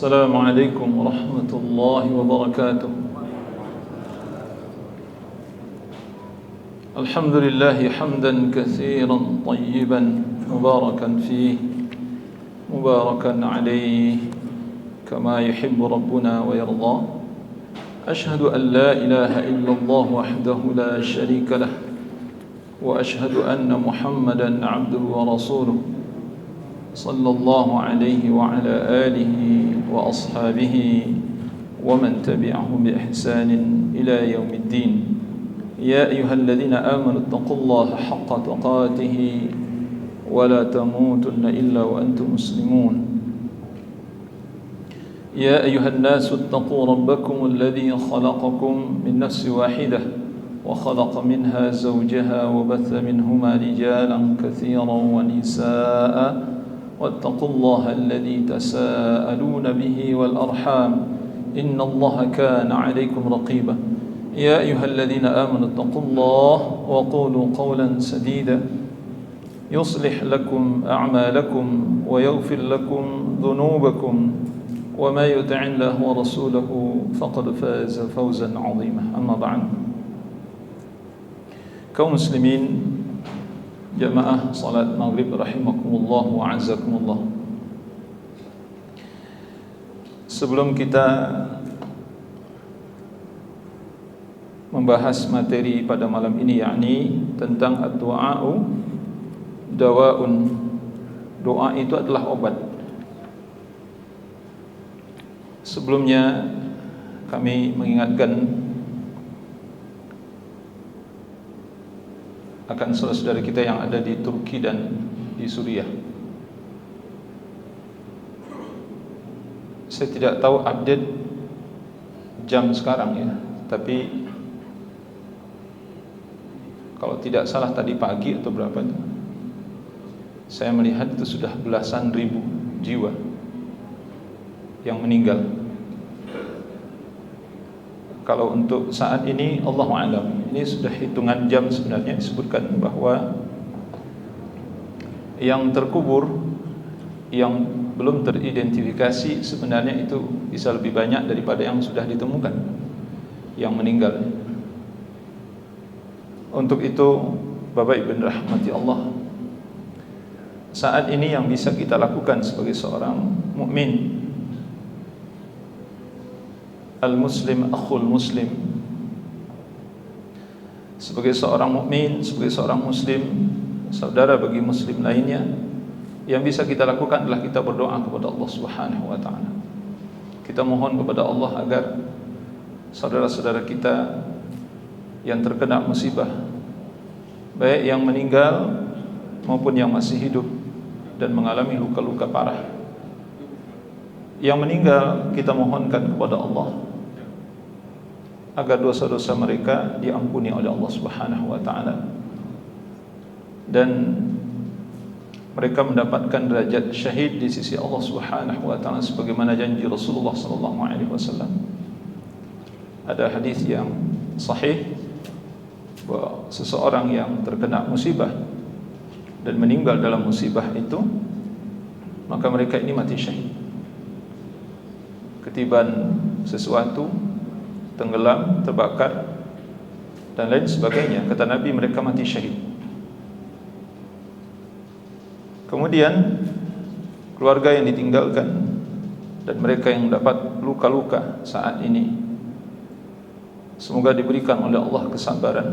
السلام عليكم ورحمة الله وبركاته. الحمد لله حمدا كثيرا طيبا مباركا فيه مباركا عليه كما يحب ربنا ويرضى. أشهد أن لا إله إلا الله وحده لا شريك له، وأشهد أن محمدا عبده ورسوله صلى الله عليه وعلى آله وأصحابه ومن تبعهم بإحسان إلى يوم الدين. يا أيها الذين آمنوا اتقوا الله حق تقاته ولا تموتن إلا وأنتم مسلمون. يا أيها الناس اتقوا ربكم الذي خلقكم من نفس واحدة وخلق منها زوجها وبث منهما رجالا كثيرا ونساء واتقوا الله الذي تساءلون به والأرحام إن الله كان عليكم رقيبا. يا أيها الذين آمنوا اتقوا الله وقولوا قولا سديدا يصلح لكم أعمالكم ويغفر لكم ذنوبكم وما يطع الله ورسوله فقد فاز فوزا عظيما. أما بعد، kaum muslimin jamaah salat maghrib rahimakumullah wa a'azzakumullah. Sebelum kita membahas materi pada malam ini, yakni tentang ad-du'a'u dawa'un, doa itu adalah obat. Sebelumnya kami mengingatkan akan saudara-saudara kita yang ada di Turki dan di Suriah. Saya tidak tahu update jam sekarang ya, tapi kalau tidak salah tadi pagi atau berapa itu, saya melihat itu sudah belasan ribu jiwa yang meninggal. Kalau untuk saat ini Allahu a'lam, ini sudah hitungan jam sebenarnya disebutkan bahwa yang terkubur, yang belum teridentifikasi sebenarnya itu bisa lebih banyak daripada yang sudah ditemukan yang meninggal. Untuk itu Bapak Ibu rahmati Allah, saat ini yang bisa kita lakukan sebagai seorang mukmin, al-muslim akhul muslim, sebagai seorang mukmin, sebagai seorang muslim, saudara bagi muslim lainnya, yang bisa kita lakukan adalah kita berdoa kepada Allah Subhanahu wa taala. Kita mohon kepada Allah agar saudara-saudara kita yang terkena musibah, baik yang meninggal maupun yang masih hidup dan mengalami luka-luka parah, yang meninggal kita mohonkan kepada Allah agar dosa-dosa mereka diampuni oleh Allah Subhanahu wa taala dan mereka mendapatkan derajat syahid di sisi Allah Subhanahu wa taala sebagaimana janji Rasulullah sallallahu alaihi wasallam. Ada hadis yang sahih bahwa seseorang yang terkena musibah dan meninggal dalam musibah itu, maka mereka ini mati syahid. Ketiban sesuatu, tenggelam, terbakar dan lain sebagainya, kata Nabi, mereka mati syahid. Kemudian keluarga yang ditinggalkan dan mereka yang mendapat luka-luka saat ini, semoga diberikan oleh Allah kesabaran,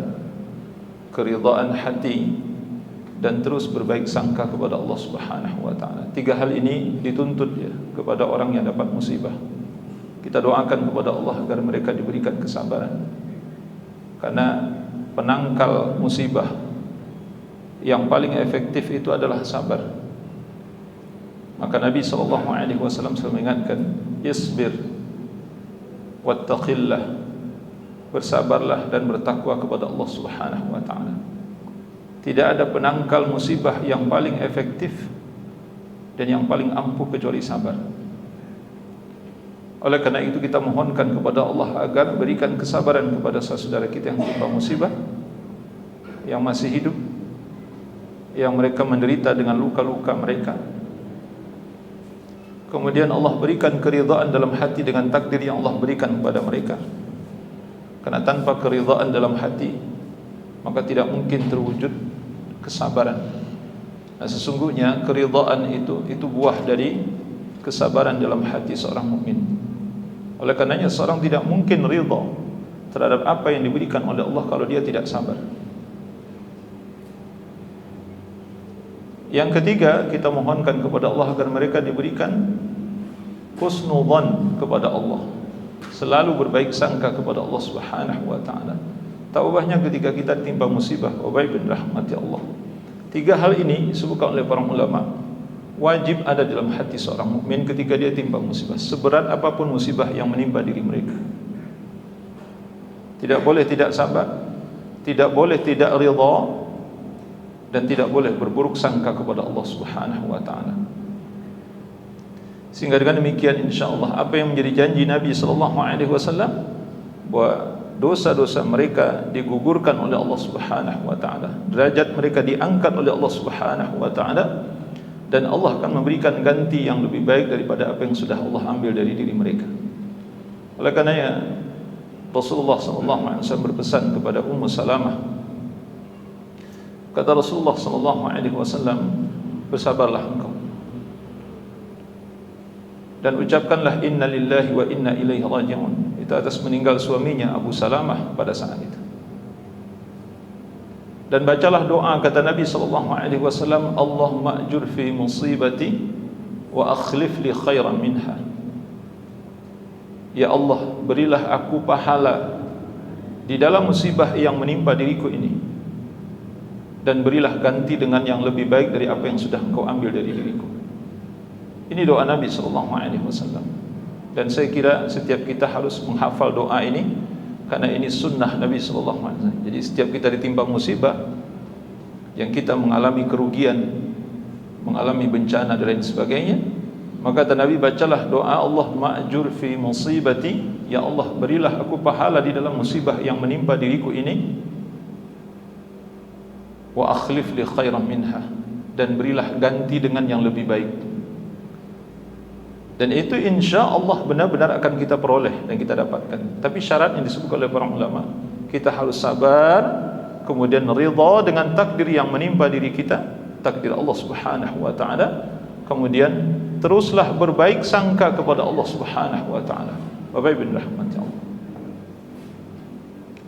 keridhaan hati dan terus berbaik sangka kepada Allah Subhanahu wa taala. Tiga hal ini dituntut ya kepada orang yang dapat musibah. Kita doakan kepada Allah agar mereka diberikan kesabaran, karena penangkal musibah yang paling efektif itu adalah sabar. Maka Nabi SAW mengingatkan, isbir wattaqillah, bersabarlah dan bertakwa kepada Allah Subhanahu wa taala. Tidak ada penangkal musibah yang paling efektif dan yang paling ampuh kecuali sabar. Oleh karena itu kita mohonkan kepada Allah agar berikan kesabaran kepada saudara kita yang tertimpa musibah, yang masih hidup, yang mereka menderita dengan luka-luka mereka, kemudian Allah berikan keridhaan dalam hati dengan takdir yang Allah berikan kepada mereka. Karena tanpa keridhaan dalam hati, maka tidak mungkin terwujud kesabaran. Nah, sesungguhnya keridhaan itu buah dari kesabaran dalam hati seorang mukmin. Oleh karenanya seorang tidak mungkin ridha terhadap apa yang diberikan oleh Allah kalau dia tidak sabar. Yang ketiga, kita mohonkan kepada Allah agar mereka diberikan husnudzan kepada Allah, selalu berbaik sangka kepada Allah Subhanahu wa taala. Taubahnya ketika kita timpa musibah, Bapak bin rahmati Allah. Tiga hal ini disebutkan oleh para ulama wajib ada dalam hati seorang mukmin ketika dia timpa musibah, seberat apapun musibah yang menimpa diri mereka. Tidak boleh tidak sabar, tidak boleh tidak ridha, dan tidak boleh berburuk sangka kepada Allah Subhanahu wa taala. Sehingga dengan demikian insyaallah apa yang menjadi janji Nabi sallallahu alaihi wasallam bahwa dosa-dosa mereka digugurkan oleh Allah Subhanahu wa taala, derajat mereka diangkat oleh Allah Subhanahu wa taala, dan Allah akan memberikan ganti yang lebih baik daripada apa yang sudah Allah ambil dari diri mereka. Oleh karenanya Rasulullah sallallahu alaihi wasallam berpesan kepada Ummu Salamah. Kata Rasulullah sallallahu alaihi wasallam, bersabarlah engkau dan ucapkanlah inna lillahi wa inna ilaihi raji'un. Itu atas meninggal suaminya Abu Salamah pada saat itu. Dan bacalah doa kata Nabi sallallahu alaihi wasallam, Allahumma ajur fi musibati wa akhlif li khairan minha. Ya Allah, berilah aku pahala di dalam musibah yang menimpa diriku ini, dan berilah ganti dengan yang lebih baik dari apa yang sudah engkau ambil dari diriku. Ini doa Nabi SAW. Dan saya kira setiap kita harus menghafal doa ini, karena ini sunnah Nabi SAW. Jadi setiap kita ditimpa musibah, yang kita mengalami kerugian, mengalami bencana dan lain sebagainya, maka kata Nabi, bacalah doa Allahumma ajur fi musibati, ya Allah berilah aku pahala di dalam musibah yang menimpa diriku ini, wa akhlif li khairan minha, dan berilah ganti dengan yang lebih baik. Dan itu insya Allah benar-benar akan kita peroleh dan kita dapatkan. Tapi syarat yang disebutkan oleh para ulama, kita harus sabar, kemudian ridha dengan takdir yang menimpa diri kita, takdir Allah Subhanahu wa taala, kemudian teruslah berbaik sangka kepada Allah Subhanahu wa taala. Bapak Ibu rahmati Allah.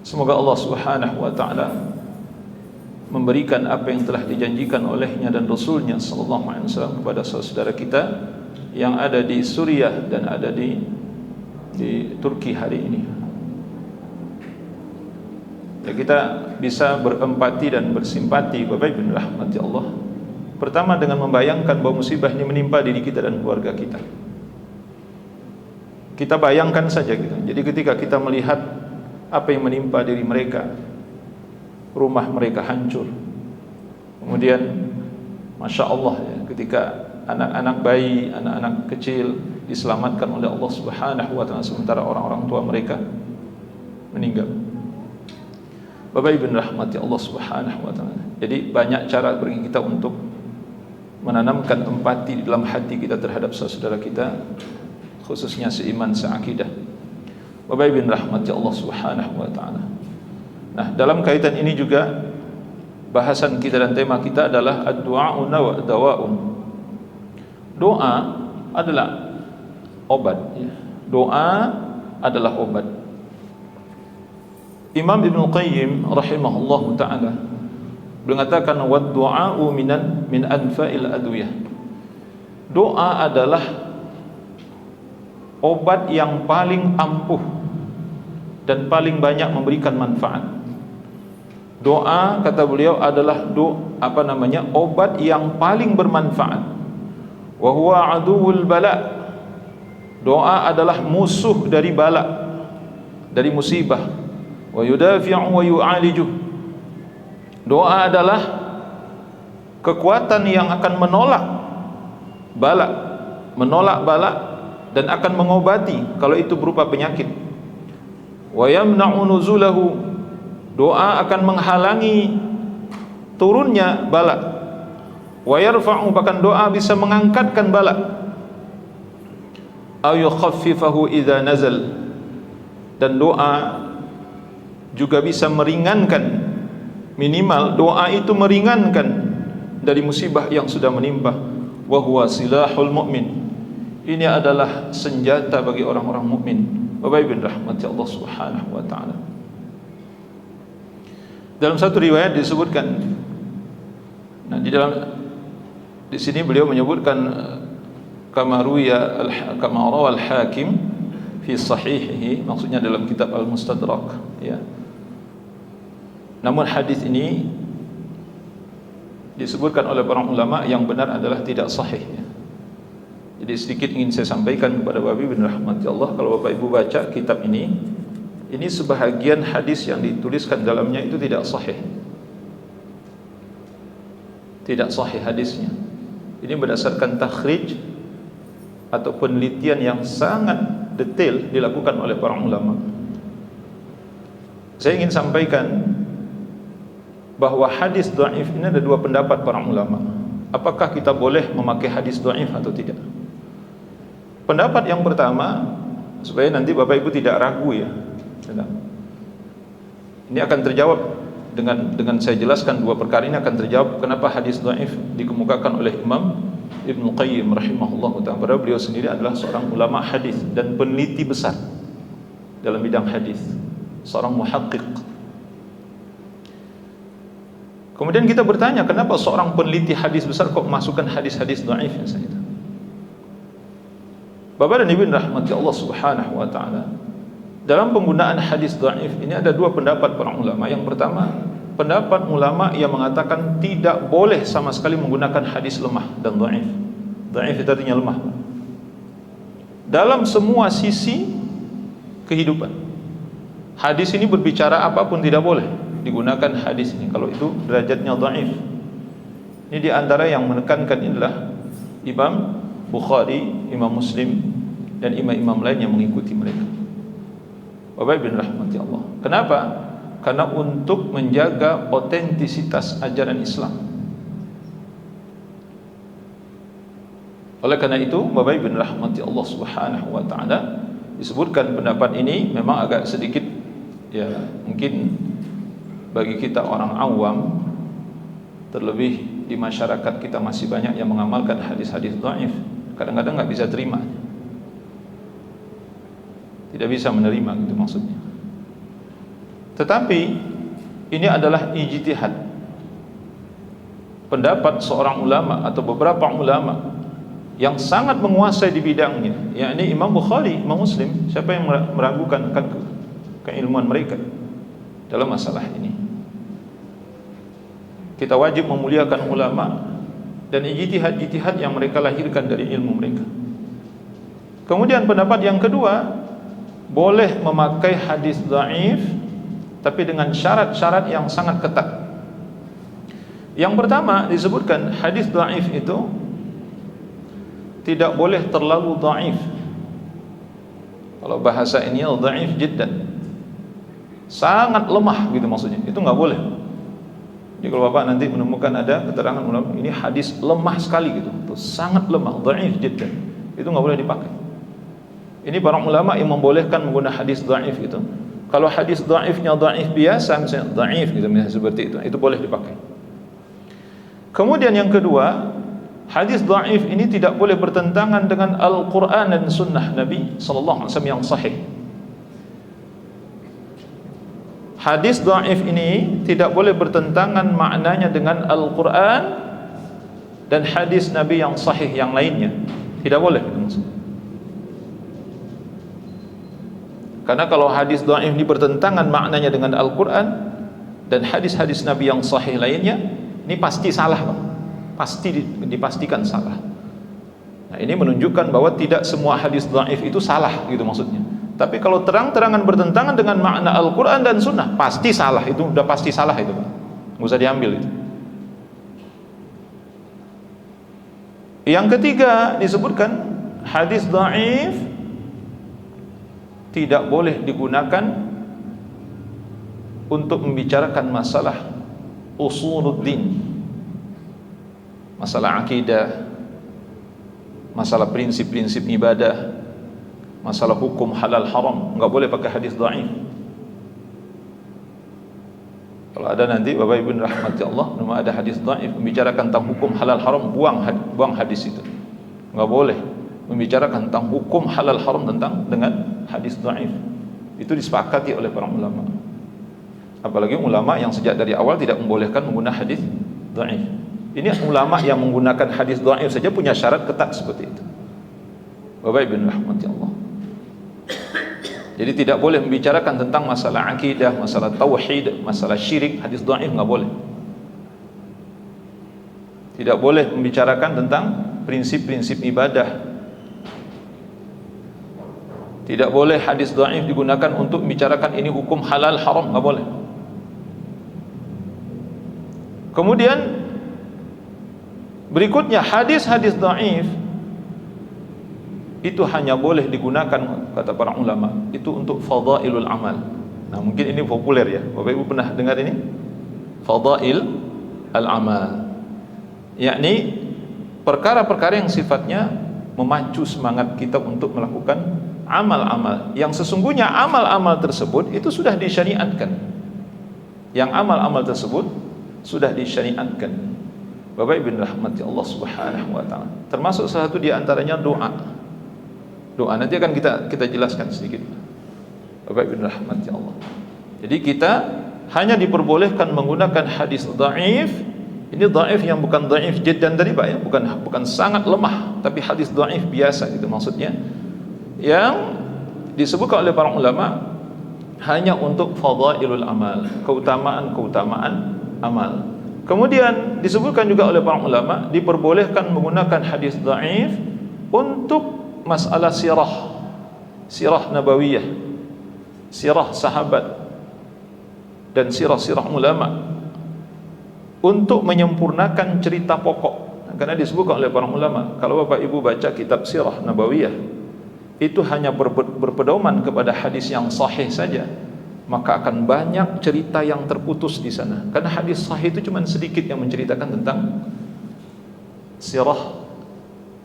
Semoga Allah Subhanahu wa taala memberikan apa yang telah dijanjikan olehnya dan Rasulnya sallallahu alaihi wasallam kepada saudara kita yang ada di Suriah dan ada di Turki hari ini. Ya, kita bisa berempati dan bersimpati Bapak Ibu rahmati Allah. Pertama dengan membayangkan bahwa musibah ini menimpa diri kita dan keluarga kita. Kita bayangkan saja gitu. Jadi ketika kita melihat apa yang menimpa diri mereka, rumah mereka hancur, kemudian Masya Allah ya, ketika anak-anak bayi, anak-anak kecil diselamatkan oleh Allah Subhanahu wa ta'ala, sementara orang-orang tua mereka meninggal. Bapak Ibu rahmati Allah Subhanahu wa ta'ala. Jadi banyak cara bagi kita untuk menanamkan empati di dalam hati kita terhadap saudara kita, khususnya seiman, seakidah. Bapak Ibu rahmati Allah Subhanahu wa ta'ala. Nah, dalam kaitan ini juga bahasan kita dan tema kita adalah ad-du'a'u dawa'un. Doa adalah obat. Doa adalah obat. Imam Ibn Qayyim rahimahullahu ta'ala mengatakan wad-du'a'u min anfa'il adwiyah. Doa adalah obat yang paling ampuh dan paling banyak memberikan manfaat. Doa, kata beliau, adalah obat yang paling bermanfaat. Wa huwa aduwwul bala. Doa adalah musuh dari bala, dari musibah. Wa yudafi'u wa yu'aliju. Doa adalah kekuatan yang akan menolak bala dan akan mengobati kalau itu berupa penyakit. Wa yamna'u nuzulahu. Doa akan menghalangi turunnya bala. Wa yarfa'u, bahkan doa bisa mengangkatkan bala. aw yukhaffifahu idza nazal, dan doa juga bisa meringankan, minimal doa itu meringankan dari musibah yang sudah menimpa. Wa huwa silahul mu'min, ini adalah senjata bagi orang-orang mukmin. Bapak Ibu rahmati Allah Subhanahu wa taala. Dalam satu riwayat disebutkan, nah di sini beliau menyebutkan kama rawal Hakim fi sahihihi, maksudnya dalam kitab Al-Mustadrak, ya. Namun hadis ini disebutkan oleh para ulama yang benar adalah tidak sahih, ya. Jadi sedikit ingin saya sampaikan kepada Bapak Ibu rahmati Allah, kalau Bapak Ibu baca kitab ini sebahagian hadis yang dituliskan dalamnya itu tidak sahih. Tidak sahih hadisnya. Ini berdasarkan takhrij atau penelitian yang sangat detail dilakukan oleh para ulama. Saya ingin sampaikan bahwa hadis dhaif ini ada dua pendapat para ulama. Apakah kita boleh memakai hadis dhaif atau tidak? Pendapat yang pertama, supaya nanti Bapak Ibu tidak ragu, ya. Ini akan terjawab dengan saya jelaskan dua perkara ini, akan terjawab kenapa hadis dhaif dikemukakan oleh Imam Ibnu Qayyim rahimahullah ta'ala. Padahal beliau sendiri adalah seorang ulama hadis dan peneliti besar dalam bidang hadis, seorang muhaqqiq. Kemudian kita bertanya, kenapa seorang peneliti hadis besar kok masukkan hadis-hadis dhaif yang saya? Bapak dan Ibu rahmati Allah Subhanahu wa taala, dalam penggunaan hadis dhaif ini ada dua pendapat para ulama. Yang pertama, pendapat ulama yang mengatakan tidak boleh sama sekali menggunakan hadis lemah dan dhaif. Dhaif itu artinya lemah dalam semua sisi kehidupan. Hadis ini berbicara apapun tidak boleh digunakan hadis ini kalau itu derajatnya dhaif. Ini di antara yang menekankan inilah Imam Bukhari, Imam Muslim, dan imam-imam lain yang mengikuti mereka. Bapak Ibu rahmati Allah. Kenapa? Karena untuk menjaga otentisitas ajaran Islam. Oleh karena itu, Bapak Ibu rahmati Allah Subhanahu wa taala, disebutkan pendapat ini memang agak sedikit, ya, mungkin bagi kita orang awam, terlebih di masyarakat kita masih banyak yang mengamalkan hadis-hadis dhaif, kadang-kadang nggak bisa terima, tidak bisa menerima, gitu maksudnya. Tetapi ini adalah ijtihad, pendapat seorang ulama atau beberapa ulama yang sangat menguasai di bidangnya, yakni Imam Bukhari, Imam Muslim. Siapa yang meragukan keilmuan mereka dalam masalah ini? Kita wajib memuliakan ulama dan ijtihad yang mereka lahirkan dari ilmu mereka. Kemudian pendapat yang kedua, boleh memakai hadis dhaif tapi dengan syarat-syarat yang sangat ketat. Yang pertama disebutkan hadis dhaif itu tidak boleh terlalu dhaif. Kalau bahasa ini dhaif jiddan, sangat lemah gitu maksudnya, itu nggak boleh. Jadi kalau Bapak nanti menemukan ada keterangan ulama ini hadis lemah sekali gitu, itu sangat lemah, dhaif jiddan, itu nggak boleh dipakai. Ini para ulama yang membolehkan menggunakan hadis dhaif itu. Kalau hadis dhaifnya dhaif biasa, misalnya dhaif gitu, misalnya seperti itu boleh dipakai. Kemudian yang kedua, hadis dhaif ini tidak boleh bertentangan dengan Al-Quran dan Sunnah Nabi sallallahu alaihi wasallam yang sahih. Hadis dhaif ini tidak boleh bertentangan maknanya dengan Al-Quran dan hadis Nabi yang sahih yang lainnya. Tidak boleh. Karena kalau hadis dhaif ini bertentangan maknanya dengan Al-Quran dan hadis-hadis Nabi yang sahih lainnya, ini pasti salah, Pak. Pasti dipastikan salah. Nah, ini menunjukkan bahwa tidak semua hadis dhaif itu salah, gitu maksudnya. Tapi kalau terang-terangan bertentangan dengan makna Al-Quran dan Sunnah, pasti salah, itu udah pasti salah itu, Pak. Nggak usah diambil itu. Yang ketiga disebutkan hadis dhaif tidak boleh digunakan untuk membicarakan masalah usuluddin, masalah akidah, masalah prinsip-prinsip ibadah, Masalah hukum halal haram enggak boleh pakai hadis dhaif. Kalau ada nanti Bapak Ibu rahmati Allah, nama ada hadis dhaif membicarakan tentang hukum halal haram, buang hadis itu. Enggak boleh membicarakan tentang hukum halal haram dengan hadis dhaif. Itu disepakati oleh para ulama. Apalagi ulama yang sejak dari awal tidak membolehkan menggunakan hadis dhaif. Ini ulama yang menggunakan hadis dhaif saja punya syarat ketat seperti itu. Bapak Ibu rahmati Allah. Jadi tidak boleh membicarakan tentang masalah akidah, masalah tauhid, masalah syirik, hadis dhaif enggak boleh. Tidak boleh membicarakan tentang prinsip-prinsip ibadah. Tidak boleh hadis dhaif digunakan untuk membicarakan ini hukum halal haram, enggak boleh. Kemudian berikutnya hadis-hadis dhaif itu hanya boleh digunakan, kata para ulama, itu untuk fadailul amal. Nah, mungkin ini populer ya. Bapak Ibu pernah dengar ini? Fadail al-amal. Yakni perkara-perkara yang sifatnya memacu semangat kita untuk melakukan amal-amal yang sesungguhnya amal-amal tersebut itu sudah disyariatkan. Yang amal-amal tersebut sudah disyariatkan. Bapak Ibu rahmati Allah Subhanahu wa taala. Termasuk salah satu di antaranya doa. Doa nanti akan kita jelaskan sedikit. Bapak Ibu rahmati Allah. Jadi kita hanya diperbolehkan menggunakan hadis dhaif. Ini dhaif yang bukan dhaif jiddan tadi Pak ya, bukan sangat lemah, tapi hadis dhaif biasa gitu maksudnya. Yang disebutkan oleh para ulama hanya untuk fadailul amal, keutamaan-keutamaan amal. Kemudian disebutkan juga oleh para ulama diperbolehkan menggunakan hadis dhaif untuk masalah sirah nabawiyah, sirah sahabat dan sirah-sirah ulama untuk menyempurnakan cerita pokok. Karena disebutkan oleh para ulama, kalau Bapak Ibu baca kitab sirah nabawiyah itu hanya berpedoman kepada hadis yang sahih saja, maka akan banyak cerita yang terputus di sana. Karena hadis sahih itu cuma sedikit yang menceritakan tentang sirah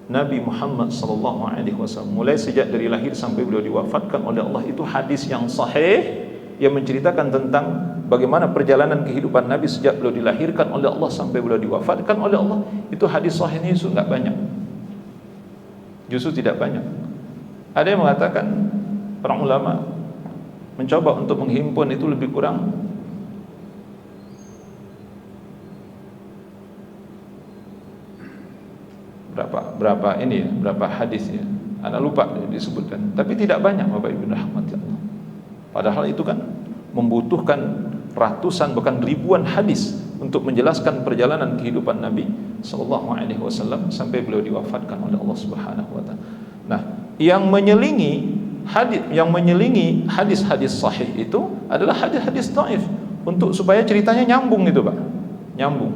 Nabi Muhammad sallallahu alaihi wasallam, mulai sejak dari lahir sampai beliau diwafatkan oleh Allah. Itu hadis yang sahih yang menceritakan tentang bagaimana perjalanan kehidupan Nabi sejak beliau dilahirkan oleh Allah sampai beliau diwafatkan oleh Allah. Itu hadis sahih ini justru enggak banyak. Justru tidak banyak. Ada yang mengatakan para ulama mencoba untuk menghimpun itu lebih kurang berapa hadis ya, Anda lupa disebutkan, tapi tidak banyak Bapak Ibu rahmati Allah. Padahal itu kan membutuhkan ratusan bahkan ribuan hadis untuk menjelaskan perjalanan kehidupan Nabi sallallahu alaihi wasallam sampai beliau diwafatkan oleh Allah Subhanahu wa taala. Nah, yang menyelingi hadis-hadis sahih itu adalah hadis-hadis dhaif untuk supaya ceritanya nyambung gitu Pak. Nyambung.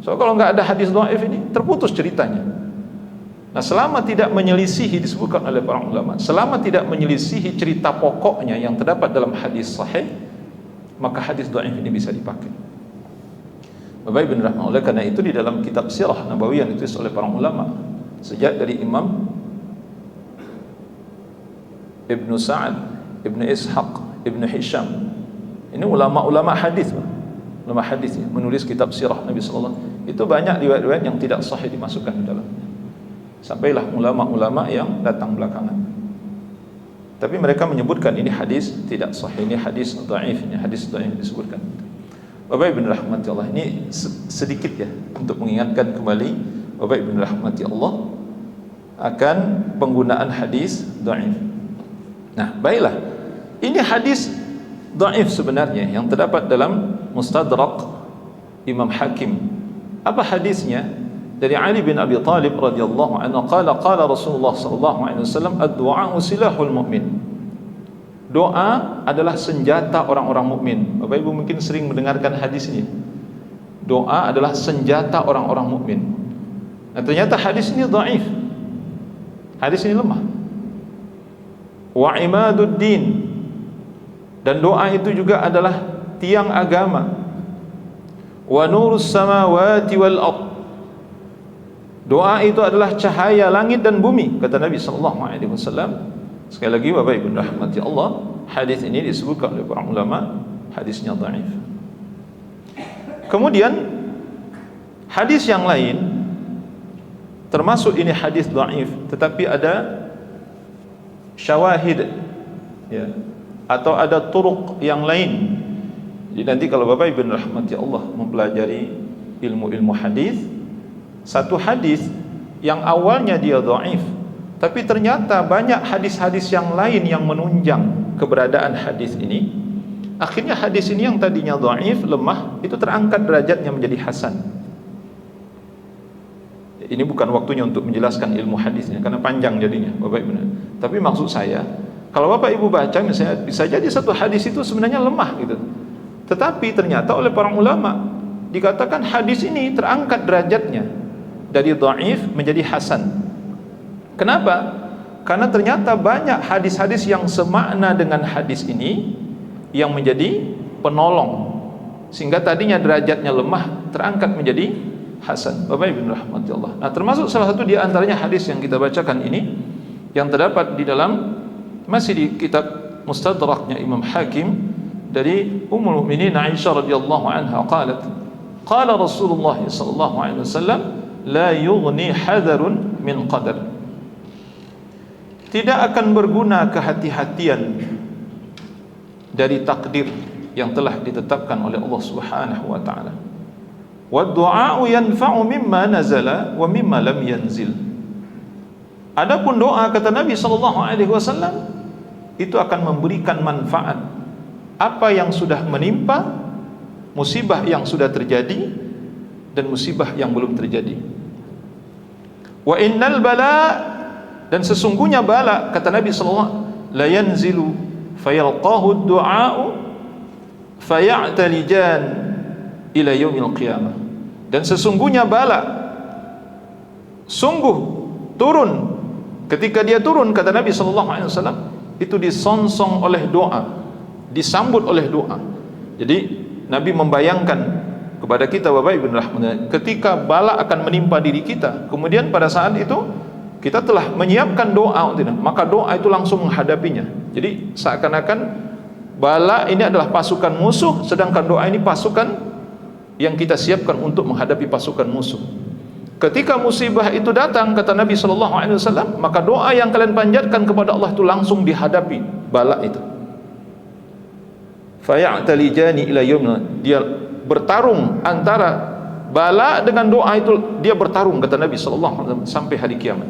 So kalau nggak ada hadis dhaif ini terputus ceritanya. Nah, selama tidak menyelisihi, disebutkan oleh para ulama, selama tidak menyelisihi cerita pokoknya yang terdapat dalam hadis sahih, maka hadis dhaif ini bisa dipakai. Bapak Ibu rahimahullah, karena itu di dalam kitab sirah nabawiyah yang ditulis oleh para ulama sejak dari Imam Ibnu Sa'ad, Ibnu Ishaq, Ibnu Hisham, ini ulama-ulama hadis, ulama hadis ya, menulis kitab sirah Nabi sallallahu alaihi wasallam. Itu banyak riwayat-riwayat yang tidak sahih dimasukkan di dalam. Sampailah ulama-ulama yang datang belakangan. Tapi mereka menyebutkan ini hadis tidak sahih, ini hadis dhaif, ini hadis dhaif disebutkan. Bapak Ibu rahmati Allah, ini sedikit ya untuk mengingatkan kembali Bapak Ibu rahmati Allah akan penggunaan hadis dhaif. Nah, baiklah. Ini hadis dhaif sebenarnya yang terdapat dalam Mustadrak Imam Hakim. Apa hadisnya? Dari Ali bin Abi Thalib radhiyallahu anhu qala Rasulullah sallallahu alaihi wasallam ad-du'a silahul mu'min. Doa adalah senjata orang-orang mukmin. Bapak Ibu mungkin sering mendengarkan hadis ini. Doa adalah senjata orang-orang mukmin. Nah, ternyata hadis ini dhaif. Hadis ini lemah. Wa imaduddin. Dan doa itu juga adalah tiang agama. Wa nurus samawati wal ardh. Doa itu adalah cahaya langit dan bumi, kata Nabi sallallahu alaihi wasallam. Sekali lagi Bapak Ibu rahmati Allah, hadis ini disebutkan oleh para ulama hadisnya dhaif. Kemudian hadis yang lain, termasuk ini hadis dhaif, tetapi ada syawahid, ya, atau ada turuq yang lain. Jadi nanti kalau Bapak Ibu rahmati Allah mempelajari ilmu-ilmu hadis, satu hadis yang awalnya dia dhaif, tapi ternyata banyak hadis-hadis yang lain yang menunjang keberadaan hadis ini. Akhirnya hadis ini yang tadinya dhaif, lemah, itu terangkat derajatnya menjadi hasan. Ini bukan waktunya untuk menjelaskan ilmu hadisnya karena panjang jadinya, Bapak Ibu. Tapi maksud saya, kalau Bapak Ibu baca misalnya, bisa jadi satu hadis itu sebenarnya lemah gitu. Tetapi ternyata oleh para ulama dikatakan hadis ini terangkat derajatnya dari dhaif menjadi hasan. Kenapa? Karena ternyata banyak hadis-hadis yang semakna dengan hadis ini yang menjadi penolong, sehingga tadinya derajatnya lemah terangkat menjadi hasan. Bapak Ibu rahmati Allah. Nah, termasuk salah satu di antaranya hadis yang kita bacakan ini, yang terdapat di dalam, masih di kitab Mustadraknya Imam Hakim, dari Ummul Mukminin Aisyah radhiyallahu anha qalat, qala Rasulullah sallallahu alaihi wasallam, la yughni hadarun min qadar. Tidak akan berguna kehati-hatian dari takdir yang telah ditetapkan oleh Allah Subhanahu wa taala. Wa du'a'u yanfa'u mimma nazala wa mimma lam yanzil. Adapun doa, kata Nabi sallallahu alaihi wasallam, itu akan memberikan manfaat apa yang sudah menimpa, musibah yang sudah terjadi dan musibah yang belum terjadi. Wa innal bala, dan sesungguhnya bala, kata Nabi sallallahu alaihi wasallam, la yanzilu fayalqahu ad-du'a'u faya'talijan ila yaumil qiyamah. Dan sesungguhnya bala sungguh turun. Ketika dia turun, kata Nabi sallallahu alaihi wasallam, itu disongsong oleh doa, disambut oleh doa. Jadi Nabi membayangkan kepada kita, Bapak Ibu rahmatullah, ketika bala akan menimpa diri kita, kemudian pada saat itu kita telah menyiapkan doa, maka doa itu langsung menghadapinya. Jadi seakan-akan bala ini adalah pasukan musuh, sedangkan doa ini pasukan yang kita siapkan untuk menghadapi pasukan musuh. Ketika musibah itu datang, kata Nabi sallallahu alaihi wasallam, maka doa yang kalian panjatkan kepada Allah itu langsung dihadapi bala itu. Faya'talijani ila yaumil, dia bertarung antara bala dengan doa itu, dia bertarung, kata Nabi sallallahu alaihi wasallam, sampai hari kiamat.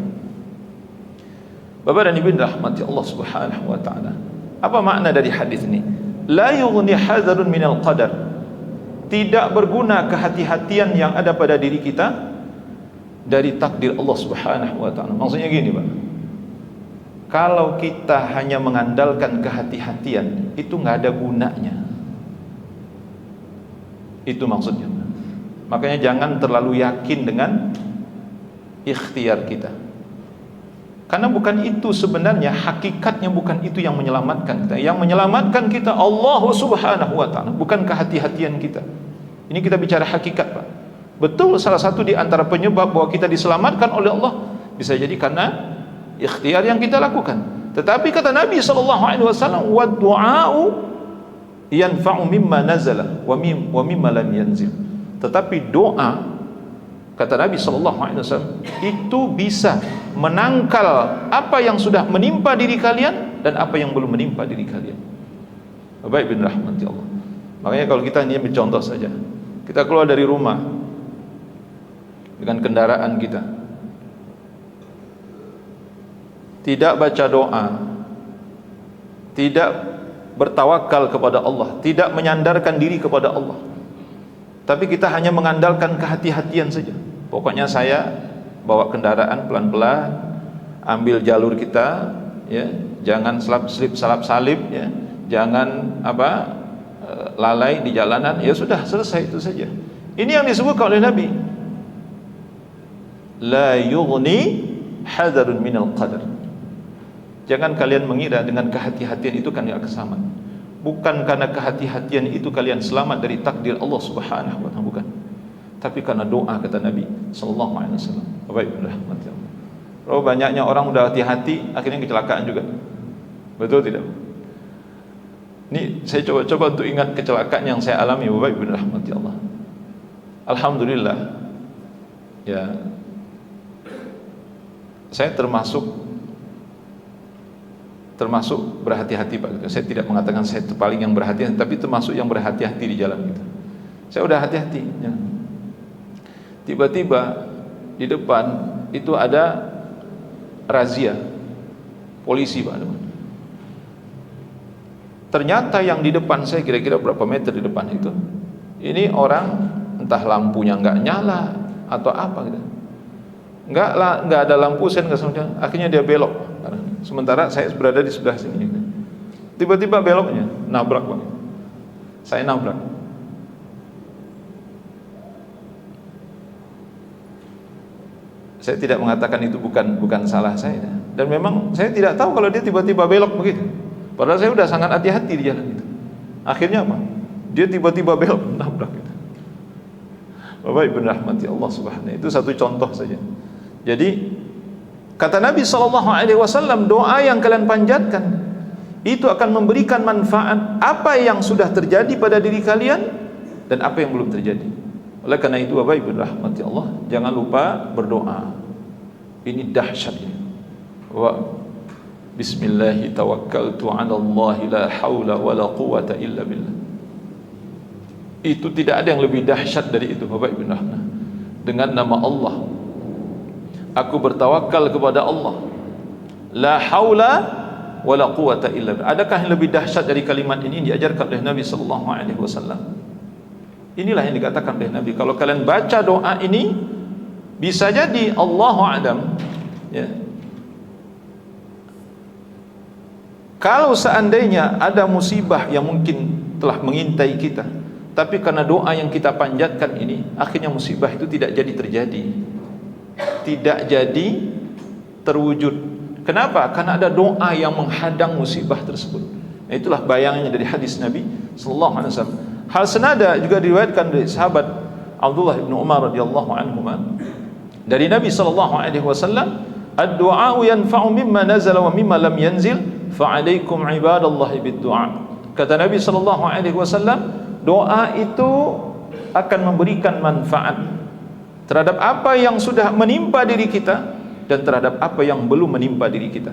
Bapak dan Ibu rahmati Allah Subhanahu wa taala. Apa makna dari hadis ini? La yughni hadarun minal qadar. Tidak berguna kehati-hatian yang ada pada diri kita dari takdir Allah Subhanahu wa taala. Maksudnya gini, Pak. Kalau kita hanya mengandalkan kehati-hatian, itu enggak ada gunanya. Itu maksudnya. Makanya jangan terlalu yakin dengan ikhtiar kita. Karena bukan itu sebenarnya, hakikatnya bukan itu yang menyelamatkan kita. Yang menyelamatkan kita Allah Subhanahu wa taala, bukan kehati-hatian kita. Ini kita bicara hakikat, Pak. Betul, salah satu di antara penyebab bahwa kita diselamatkan oleh Allah bisa jadi karena ikhtiar yang kita lakukan. Tetapi kata Nabi sallallahu alaihi wasallam, wa du'a'u yanfa'u mimma nazala wa mimma lam yanzil. Tetapi doa, kata Nabi SAW, itu bisa menangkal apa yang sudah menimpa diri kalian dan apa yang belum menimpa diri kalian. Bapak Ibu rahmati Allah. Makanya kalau kita ini bercontoh saja, kita keluar dari rumah dengan kendaraan kita, tidak baca doa, tidak bertawakal kepada Allah, tidak menyandarkan diri kepada Allah, tapi kita hanya mengandalkan kehati-hatian saja. Pokoknya saya bawa kendaraan pelan-pelan, ambil jalur kita, ya, jangan salap-salip, ya, jangan lalai di jalanan, ya sudah, selesai itu saja. Ini yang disebutkan oleh Nabi. La yughni hadarun minal qadar. Jangan kalian mengira dengan kehati-hatian itu kalian akan selamat. Bukan karena kehati-hatian itu kalian selamat dari takdir Allah Subhanahu wa taala, bukan. Tapi karena doa, kata Nabi sallallahu alaihi wasallam. Baik, rahmatullah. Kalau banyaknya orang udah hati-hati, akhirnya kecelakaan juga. Betul tidak? Ini saya coba untuk ingat kecelakaan yang saya alami, Bapak Ibu rahmati Allah. Alhamdulillah, ya, saya termasuk berhati-hati Pak. Saya tidak mengatakan saya itu paling yang berhati-hati, tapi termasuk yang berhati-hati di jalan gitu. Saya udah hati-hati. Ya. Tiba-tiba di depan itu ada razia polisi Pak. Ternyata yang di depan saya kira-kira berapa meter di depan itu, ini orang entah lampunya nggak nyala atau apa gitu. Nggak ada lampu, saya nggak sengaja. Akhirnya dia belok. Sementara saya berada di sebelah sini. Tiba-tiba beloknya, nabrak Pak. Saya nabrak. Saya tidak mengatakan itu bukan salah saya. Dan memang saya tidak tahu kalau dia tiba-tiba belok begitu. Padahal saya sudah sangat hati-hati di jalan itu. Akhirnya apa? Dia tiba-tiba belok, nabrak gitu. Bapak Ibu rahmati Allah subhanahu. Itu satu contoh saja. Jadi kata Nabi SAW, doa yang kalian panjatkan itu akan memberikan manfaat apa yang sudah terjadi pada diri kalian dan apa yang belum terjadi. Oleh karena itu Bapak Ibu rahmati Allah, jangan lupa berdoa. Ini dahsyat ini. Bismillahi tawakkaltu 'ala Allah la haula wala quwata illa billah. Itu tidak ada yang lebih dahsyat dari itu Bapak Ibu rahmati. Dengan nama Allah, aku bertawakal kepada Allah. La haula wala quwata illa billah. Adakah yang lebih dahsyat dari kalimat ini diajarkan oleh Nabi sallallahu alaihi wasallam? Inilah yang dikatakan oleh Nabi. Kalau kalian baca doa ini, bisa jadi Allahu a'lam, ya. Kalau seandainya ada musibah yang mungkin telah mengintai kita, tapi karena doa yang kita panjatkan ini, akhirnya musibah itu tidak jadi terjadi, tidak jadi terwujud. Kenapa? Karena ada doa yang menghadang musibah tersebut. Nah, itulah bayangannya dari hadis Nabi sallallahu alaihi wasallam. Hal senada juga diriwayatkan dari sahabat Abdullah bin Umar radhiyallahu anhuma dari Nabi sallallahu alaihi wasallam, ad-du'a yanfa'u mimma nazala wa mimma lam yanzil, fa'alaikum ibadallahi bid-du'a. Kata Nabi sallallahu alaihi wasallam, doa itu akan memberikan manfaat terhadap apa yang sudah menimpa diri kita dan terhadap apa yang belum menimpa diri kita.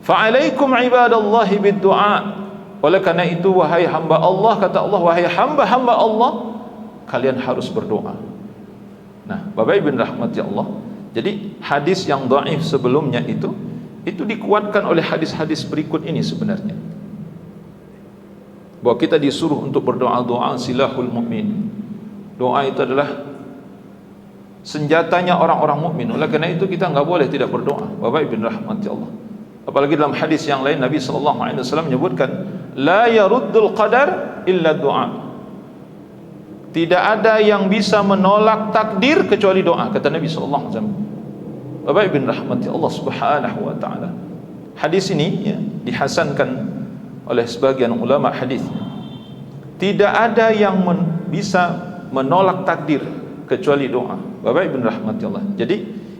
Fa'alaikum ibadallahi bid-du'a. Oleh karena itu wahai hamba Allah, kata Allah, wahai hamba-hamba Allah, kalian harus berdoa. Nah, Bapak Ibu rahmati Allah, jadi hadis yang dhaif sebelumnya itu dikuatkan oleh hadis-hadis berikut ini sebenarnya. Bahwa kita disuruh untuk berdoa, doa silahul mukmin. Doa itu adalah senjatanya orang-orang mukmin. Oleh karena itu kita enggak boleh tidak berdoa. Bapak Ibu rahmati Allah. Apalagi dalam hadis yang lain Nabi sallallahu alaihi wasallam menyebutkan, la yaruddul qadar illa doa. Tidak ada yang bisa menolak takdir kecuali doa, kata Nabi sallallahu alaihi wasallam. Bapak Ibu rahmati Allah subhanahu wa ta'ala. Hadis ini ya, dihasankan oleh sebagian ulama hadis. Tidak ada yang bisa menolak takdir kecuali doa. Bapak Ibu rahmati Allah. Jadi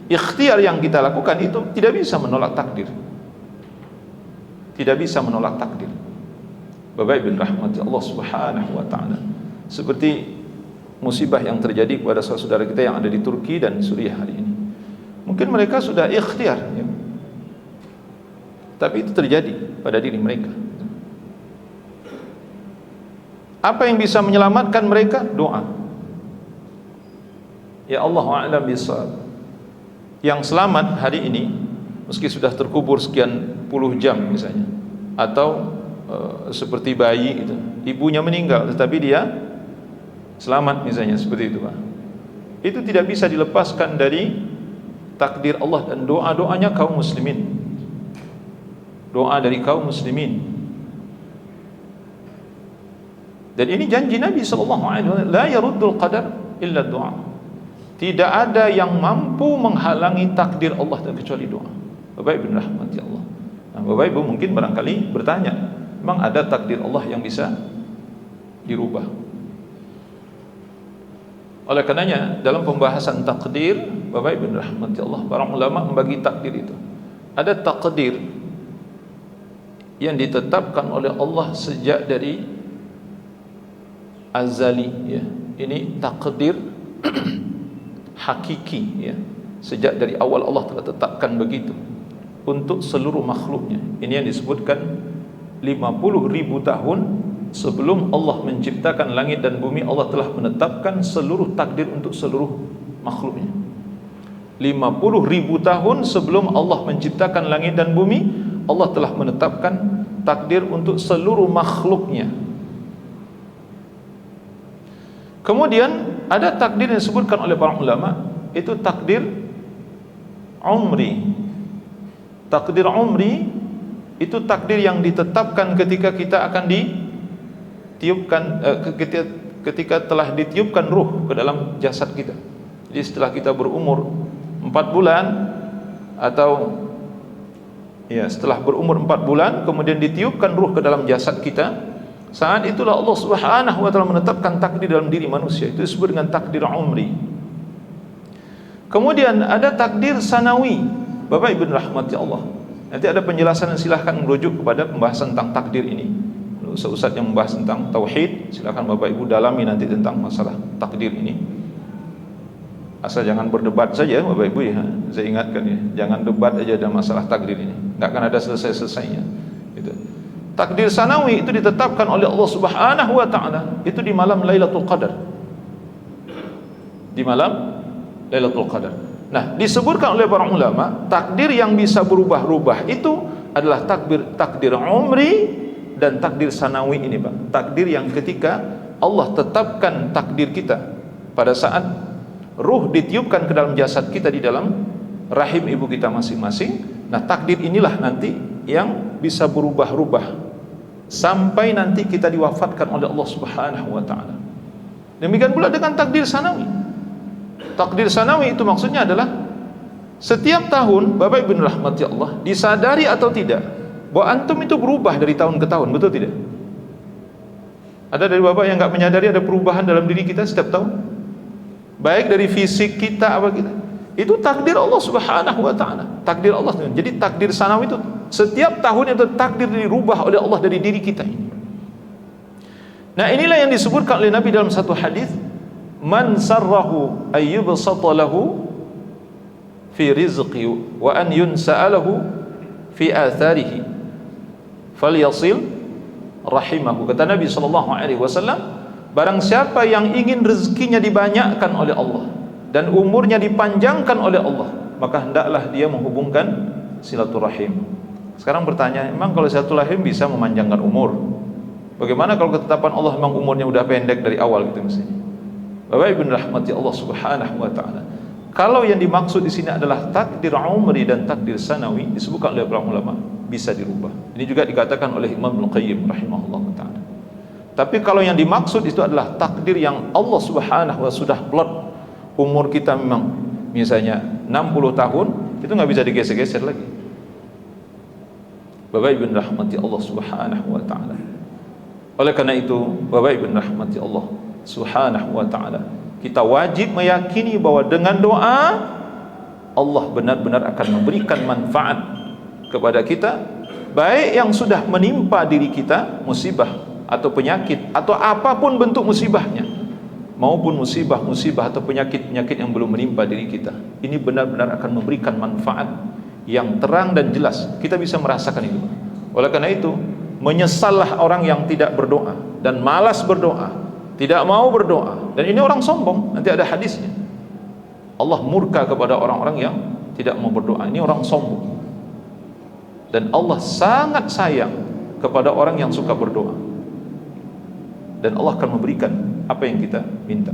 ikhtiar yang kita lakukan itu tidak bisa menolak takdir. Tidak bisa menolak takdir. Bapak Ibu rahmati Allah subhanahu wa ta'ala. Seperti musibah yang terjadi kepada saudara kita yang ada di Turki dan Suriah hari ini. Mungkin mereka sudah ikhtiar ya. Tapi itu terjadi pada diri mereka. Apa yang bisa menyelamatkan mereka? Doa. Ya Allah a'lam bishawab. Yang selamat hari ini, meski sudah terkubur sekian puluh jam misalnya, atau seperti bayi itu, ibunya meninggal tetapi dia selamat misalnya, seperti itu Pak. Itu tidak bisa dilepaskan dari takdir Allah dan doa-doanya kaum muslimin. Doa dari kaum muslimin. Dan ini janji Nabi sallallahu alaihi wasallam, la yaruddul qadar illa doa. Tidak ada yang mampu menghalangi takdir Allah kecuali doa. Bapak Ibu rahmati Allah. Nah, Bapak Ibu mungkin barangkali bertanya, memang ada takdir Allah yang bisa dirubah? Oleh karenanya dalam pembahasan takdir, Bapak Ibu rahmati Allah, para ulama membagi takdir itu. ada takdir yang ditetapkan oleh Allah sejak dari azali, ya. Ini takdir hakiki, ya. Sejak dari awal Allah telah tetapkan begitu untuk seluruh makhluknya. Ini yang disebutkan 50.000 tahun sebelum Allah menciptakan langit dan bumi, Allah telah menetapkan seluruh takdir untuk seluruh makhluknya. 50.000 tahun sebelum Allah menciptakan langit dan bumi, Allah telah menetapkan takdir untuk seluruh makhluknya. Kemudian ada takdir yang disebutkan oleh para ulama, itu takdir umri. Takdir umri itu takdir yang ditetapkan ketika kita akan ditiupkan, ketika telah ditiupkan ruh ke dalam jasad kita. Jadi setelah kita berumur 4 bulan, atau ya, setelah berumur 4 bulan kemudian ditiupkan ruh ke dalam jasad kita, saat itulah Allah Subhanahu wa taala menetapkan takdir dalam diri manusia. Itu disebut dengan takdir umri. Kemudian ada takdir sanawi. Bapak Ibu rahmati Allah, nanti ada penjelasan, silahkan merujuk kepada pembahasan tentang takdir ini. Ustaz yang membahas tentang tauhid, silahkan Bapak Ibu dalami nanti tentang masalah takdir ini. Asal jangan berdebat saja Bapak Ibu, ya. Saya ingatkan, ya, jangan debat aja dalam masalah takdir ini, nggak akan ada selesai-selesainya. Gitu. Takdir sanawi itu ditetapkan oleh Allah Subhanahu wa taala itu di malam Lailatul Qadar. Di malam Lailatul Qadar. Nah, disebutkan oleh para ulama, takdir yang bisa berubah-ubah itu adalah takdir umri dan takdir sanawi ini, Pak. Takdir yang ketika Allah tetapkan takdir kita pada saat ruh ditiupkan ke dalam jasad kita di dalam rahim ibu kita masing-masing. Nah, takdir inilah nanti yang bisa berubah-ubah sampai nanti kita diwafatkan oleh Allah Subhanahu wa taala. Demikian pula dengan takdir sanawi. Takdir sanawi itu maksudnya adalah setiap tahun, Bapak Ibu rahmati Allah, disadari atau tidak bahwa antum itu berubah dari tahun ke tahun, betul tidak? Ada dari Bapak yang enggak menyadari ada perubahan dalam diri kita setiap tahun? Baik dari fisik kita apa kita. Itu takdir Allah Subhanahu wa taala. Takdir Allah. Jadi takdir sanawi itu setiap tahun itu takdir dirubah oleh Allah dari diri kita ini. Nah, inilah yang disebutkan oleh Nabi dalam satu hadis, man sarrahu ayyubsata lahu fi rizqi wa an yunsa'alahu fi atharihi falyasil rahimahu. Kata Nabi sallallahu alaihi wasallam, barang siapa yang ingin rezekinya dibanyakkan oleh Allah dan umurnya dipanjangkan oleh Allah, maka hendaklah dia menghubungkan silaturahim. Sekarang bertanya, memang kalau silaturahim bisa memanjangkan umur? Bagaimana kalau ketetapan Allah memang umurnya udah pendek dari awal gitu mestinya? Bapak Ibu rahmati Allah Subhanahu wa taala. Kalau yang dimaksud di sini adalah takdir umri dan takdir sanawi, disebutkan oleh para ulama bisa dirubah. Ini juga dikatakan oleh Imam Al-Qayyim rahimahullah taala. Tapi kalau yang dimaksud itu adalah takdir yang Allah Subhanahu wa taala sudah plot umur kita, memang misalnya 60 tahun, itu nggak bisa digeser-geser lagi. Bapak Ibu rahmati Allah Subhanahu wa taala. Oleh karena itu, Bapak Ibu rahmati Allah Subhanahu wa taala, kita wajib meyakini bahwa dengan doa Allah benar-benar akan memberikan manfaat kepada kita, baik yang sudah menimpa diri kita, musibah atau penyakit atau apapun bentuk musibahnya, maupun musibah-musibah atau penyakit-penyakit yang belum menimpa diri kita. Ini benar-benar akan memberikan manfaat yang terang dan jelas. Kita bisa merasakan itu. Oleh karena itu, menyesallah orang yang tidak berdoa dan malas berdoa, tidak mau berdoa, dan ini orang sombong. Nanti ada hadisnya, Allah murka kepada orang-orang yang tidak mau berdoa. Ini orang sombong. Dan Allah sangat sayang kepada orang yang suka berdoa, dan Allah akan memberikan apa yang kita minta.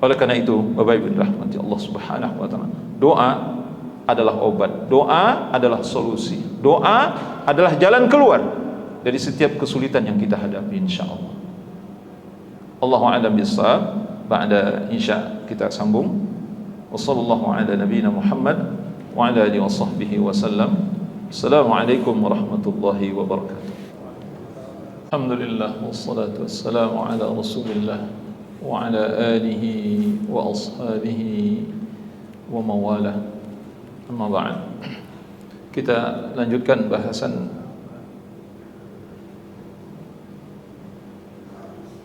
Oleh karena itu, Bapak Ibu rahmati Allah Subhanahu wa taala, doa adalah obat, doa adalah solusi, doa adalah jalan keluar dari setiap kesulitan yang kita hadapi, insyaallah. Allahu a'lam bissawab. Ba'da insya kita sambung. Wassallallahu ala nabiyyina Muhammad wa ala alihi washabbihi wasallam. Assalamualaikum warahmatullahi wabarakatuh. Alhamdulillah wassalatu wassalamu ala Rasulillah wa ala alihi wa ashabihi wa mawalah. Amma ba'd. Kita lanjutkan bahasan.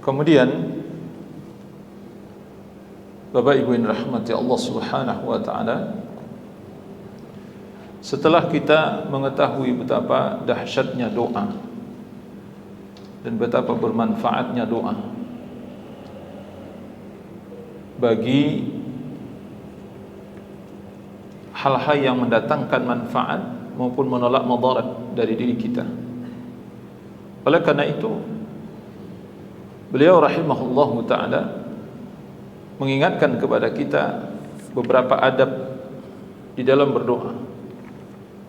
Kemudian Bapak Ibu yang rahmati Allah Subhanahu wa taala, setelah kita mengetahui betapa dahsyatnya doa dan betapa bermanfaatnya doa bagi hal-hal yang mendatangkan manfaat maupun menolak madarat dari diri kita, oleh karena itu beliau rahimahullahu ta'ala mengingatkan kepada kita beberapa adab di dalam berdoa.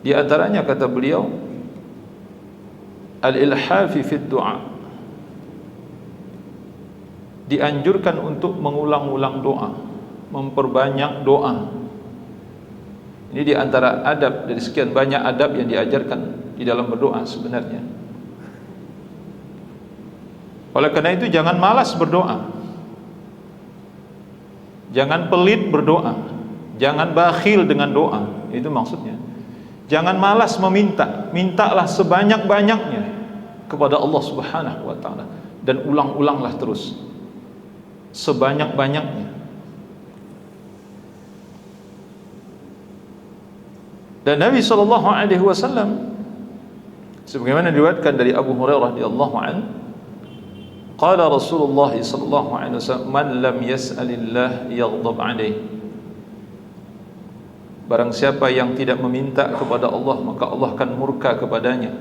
Di antaranya kata beliau, al-ilhafi fid du'a, dianjurkan untuk mengulang-ulang doa, memperbanyak doa. Ini di antara adab dari sekian banyak adab yang diajarkan di dalam berdoa sebenarnya. Oleh karena itu jangan malas berdoa, jangan pelit berdoa, jangan bakhil dengan doa. Itu maksudnya. Jangan malas meminta, mintalah sebanyak-banyaknya kepada Allah Subhanahu wa taala dan ulang-ulanglah terus sebanyak-banyaknya. Dan Nabi sallallahu alaihi wasallam sebagaimana diriwayatkan dari Abu Hurairah radhiyallahu anhu, qala Rasulullah sallallahu alaihi wasallam, man lam yas'alillah yaghdab alaihi, barang siapa yang tidak meminta kepada Allah maka Allah akan murka kepadanya.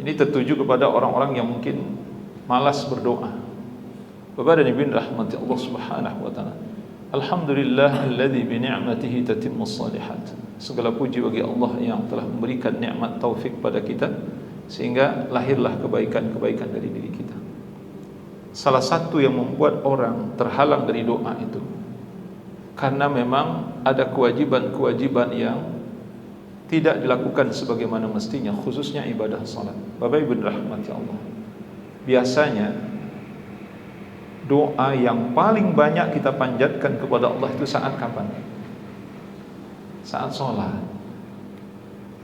Ini tertuju kepada orang-orang yang mungkin malas berdoa. Bapak dan Ibu rahmati Allah Subhanahu wa taala, alhamdulillah alladzi bi ni'matihi tatimmus shalihat. Segala puji bagi Allah yang telah memberikan nikmat taufik pada kita sehingga lahirlah kebaikan-kebaikan dari diri kita. Salah satu yang membuat orang terhalang dari doa itu karena memang ada kewajiban-kewajiban yang tidak dilakukan sebagaimana mestinya, khususnya ibadah salat. Bapak Ibu rahmati Allah, biasanya doa yang paling banyak kita panjatkan kepada Allah itu saat kapan? Saat sholat.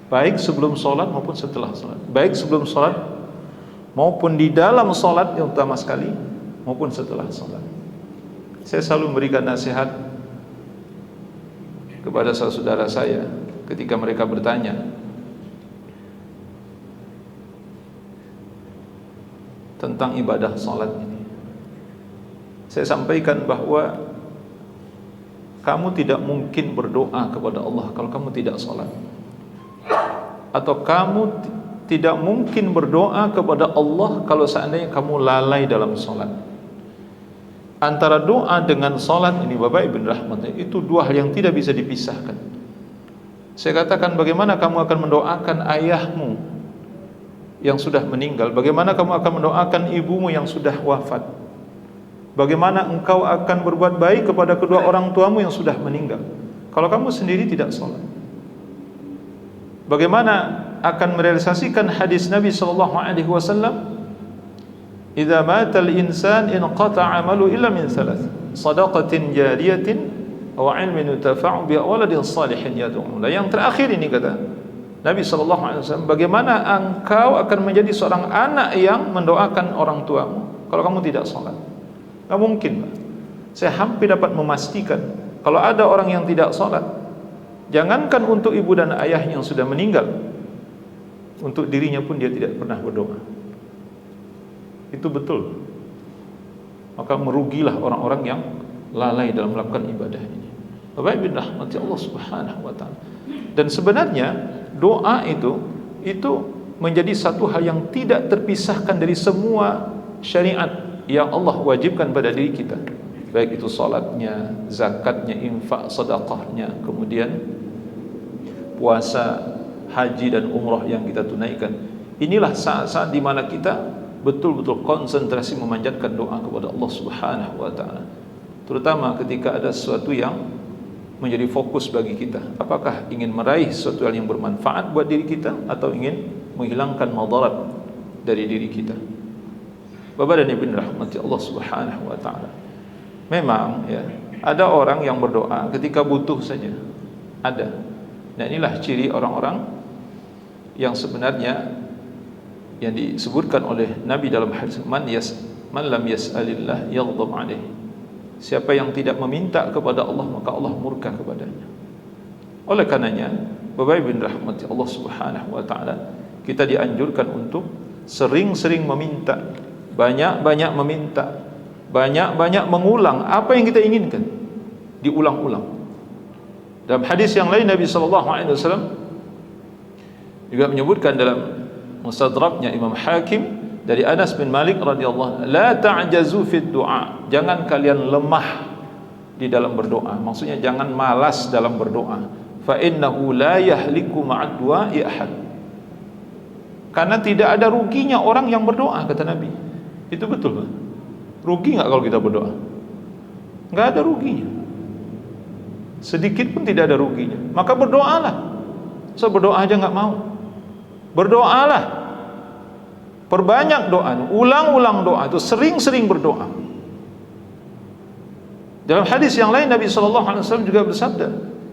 Baik sebelum sholat maupun setelah sholat, baik sebelum sholat maupun di dalam sholat yang utama sekali, maupun setelah sholat. Saya selalu memberikan nasihat kepada saudara saya ketika mereka bertanya tentang ibadah sholat ini. Saya sampaikan bahwa kamu tidak mungkin berdoa kepada Allah kalau kamu tidak sholat, atau kamu tidak mungkin berdoa kepada Allah kalau seandainya kamu lalai dalam sholat. Antara doa dengan sholat ini Bapak Ibu rahmatnya, itu dua hal yang tidak bisa dipisahkan. Saya katakan, bagaimana kamu akan mendoakan ayahmu yang sudah meninggal, bagaimana kamu akan mendoakan ibumu yang sudah wafat, bagaimana engkau akan berbuat baik kepada kedua orang tuamu yang sudah meninggal kalau kamu sendiri tidak sholat? Bagaimana akan merealisasikan hadis Nabi sallallahu alaihi wasallam, idza matal insan inqata'a 'amalu illa min thalath, shadaqatin jariyatin aw 'ilmin yutafa'u bi waladin salihin yad'u. Yang terakhir ini kata Nabi sallallahu alaihi wasallam, bagaimana engkau akan menjadi seorang anak yang mendoakan orang tuamu kalau kamu tidak sholat? Tidak mungkin, Pak. Saya hampir dapat memastikan kalau ada orang yang tidak sholat, jangankan untuk ibu dan ayah yang sudah meninggal, untuk dirinya pun dia tidak pernah berdoa. Itu betul. Maka merugilah orang-orang yang lalai dalam melakukan ibadah ini. Bapak Ibu rahmati Allah Subhanahu wa taala. Dan sebenarnya doa itu menjadi satu hal yang tidak terpisahkan dari semua syariat yang Allah wajibkan pada diri kita, baik itu salatnya, zakatnya, infak, sedekahnya, kemudian puasa, haji dan umrah yang kita tunaikan. Inilah saat-saat di mana kita betul-betul konsentrasi memanjatkan doa kepada Allah Subhanahu wa taala. Terutama ketika ada sesuatu yang menjadi fokus bagi kita. Apakah ingin meraih sesuatu yang bermanfaat buat diri kita atau ingin menghilangkan madarat dari diri kita. Bapak dan Ibu rahmati Allah Subhanahu wa taala. Memang ya, ada orang yang berdoa ketika butuh saja. Ada. Nah, inilah ciri orang-orang yang sebenarnya yang disebutkan oleh Nabi dalam hadis, man lam yas'alillah yaghdab alaih. Siapa yang tidak meminta kepada Allah, maka Allah murka kepadanya. Oleh karenanya, Bapak Ibu rahmati Allah Subhanahu wa taala, kita dianjurkan untuk sering-sering meminta, banyak-banyak meminta, banyak-banyak mengulang apa yang kita inginkan, diulang-ulang. Dalam hadis yang lain Nabi sallallahu alaihi wasallam juga menyebutkan dalam Mustadraknya Imam Hakim dari Anas bin Malik radhiyallahu anhu, la ta'jazu fid du'a, jangan kalian lemah di dalam berdoa. Maksudnya jangan malas dalam berdoa. Fa innahu la yahliku ma'ad du'a'i ahad. Karena tidak ada ruginya orang yang berdoa, kata Nabi. Itu betul, kan? Rugi enggak kalau kita berdoa? Enggak ada ruginya. Sedikit pun tidak ada ruginya. Maka berdoalah. So berdoa aja enggak mau. Berdoalah. Perbanyak doa, ulang-ulang doa itu, sering-sering berdoa. Dalam hadis yang lain Nabi sallallahu alaihi wasallam juga bersabda,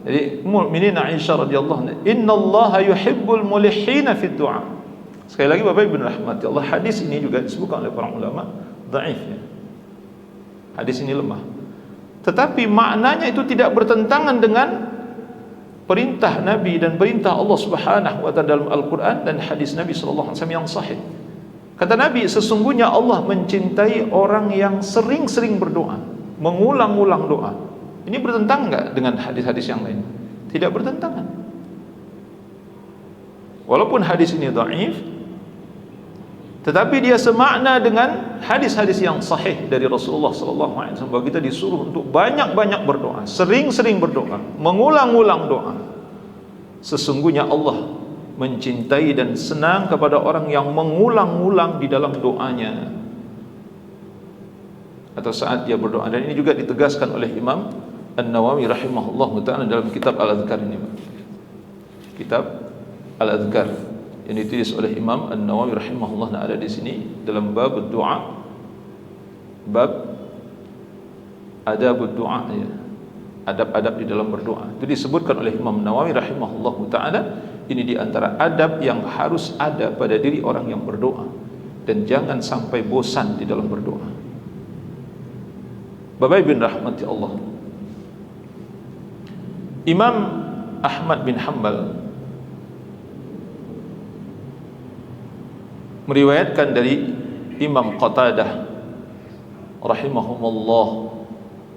jadi Ummul Mukminin Aisyah radhiyallahu anha, "Innallaha yuhibbul mulihina fid du'a." Sekali lagi Bapak Ibu rahmati Allah, hadis ini juga disebutkan oleh para ulama dhaif ya. Hadis ini lemah. Tetapi maknanya itu tidak bertentangan dengan perintah Nabi dan perintah Allah Subhanahu wa taala dalam Al-Qur'an dan hadis Nabi sallallahu alaihi wasallam yang sahih. Kata Nabi, sesungguhnya Allah mencintai orang yang sering-sering berdoa, mengulang-ulang doa. Ini bertentangan enggak dengan hadis-hadis yang lain? Tidak bertentangan. Walaupun hadis ini dhaif, tetapi dia semakna dengan hadis-hadis yang sahih dari Rasulullah sallallahu alaihi wasallam, bahwa kita disuruh untuk banyak-banyak berdoa, sering-sering berdoa, mengulang-ulang doa. Sesungguhnya Allah mencintai dan senang kepada orang yang mengulang-ulang di dalam doanya atau saat dia berdoa. Dan ini juga ditegaskan oleh Imam An-Nawawi rahimahullah ta'ala dalam kitab Al-Adhkar ini. Kitab Al-Adhkar yang ditulis oleh Imam An-Nawawi rahimahullah ta'ala di sini dalam bab doa, bab adab doa ya. Adab-adab di dalam berdoa. Itu disebutkan oleh Imam Nawawi rahimahullah ta'ala, ini di antara adab yang harus ada pada diri orang yang berdoa, dan jangan sampai bosan di dalam berdoa. Bapak Ibu rahmati Allah, Imam Ahmad bin Hanbal meriwayatkan dari Imam Qatadah rahimahumullah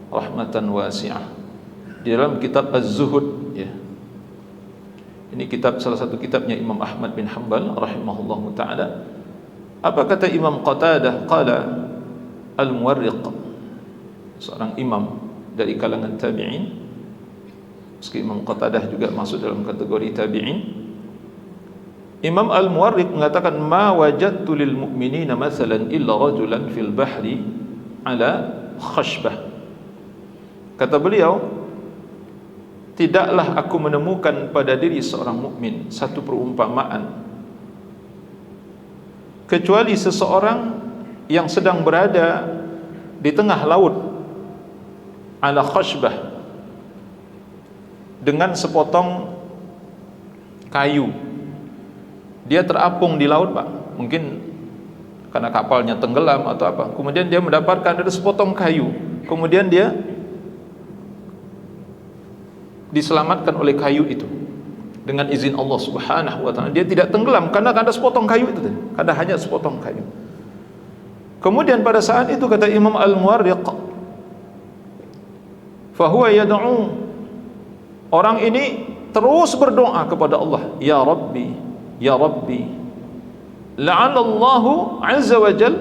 rahmatan wasi'ah di dalam kitab Az-Zuhud ya. Ini kitab, salah satu kitabnya Imam Ahmad bin Hanbal rahimahullahu ta'ala. Apa kata Imam Qatadah? Qala Al-Muwarriq, seorang imam dari kalangan tabi'in. Meski Imam Qatadah juga masuk dalam kategori tabi'in. Imam Al-Muwarriq mengatakan, ma wajadtu lil mu'minina mathalan illa rajulan fil bahri ala khashbah. Kata beliau, tidaklah aku menemukan pada diri seorang mukmin satu perumpamaan kecuali seseorang yang sedang berada di tengah laut ala khashbah, dengan sepotong kayu. Dia terapung di laut, Pak, mungkin karena kapalnya tenggelam atau apa. Kemudian dia mendapatkan ada sepotong kayu, kemudian dia diselamatkan oleh kayu itu dengan izin Allah Subhanahu wa taala. Dia tidak tenggelam karena ada sepotong kayu itu, karena hanya sepotong kayu. Kemudian pada saat itu kata Imam Al-Muwarriq, fahuwa yad'u, orang ini terus berdoa kepada Allah, ya Rabbi, ya Rabbi, la'alallahu azza wa jal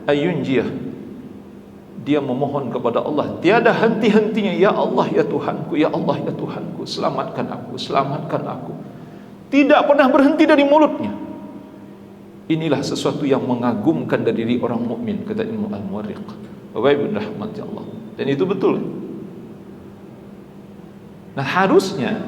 ayunjiyah. Dia memohon kepada Allah tiada henti-hentinya, ya Allah ya Tuhanku, ya Allah ya Tuhanku, selamatkan aku, selamatkan aku. Tidak pernah berhenti dari mulutnya. Inilah sesuatu yang mengagumkan dari diri orang mukmin, kata Imam Al-Muwarriq. Bapak Ibu rahmati Allah. Dan itu betul. Nah, harusnya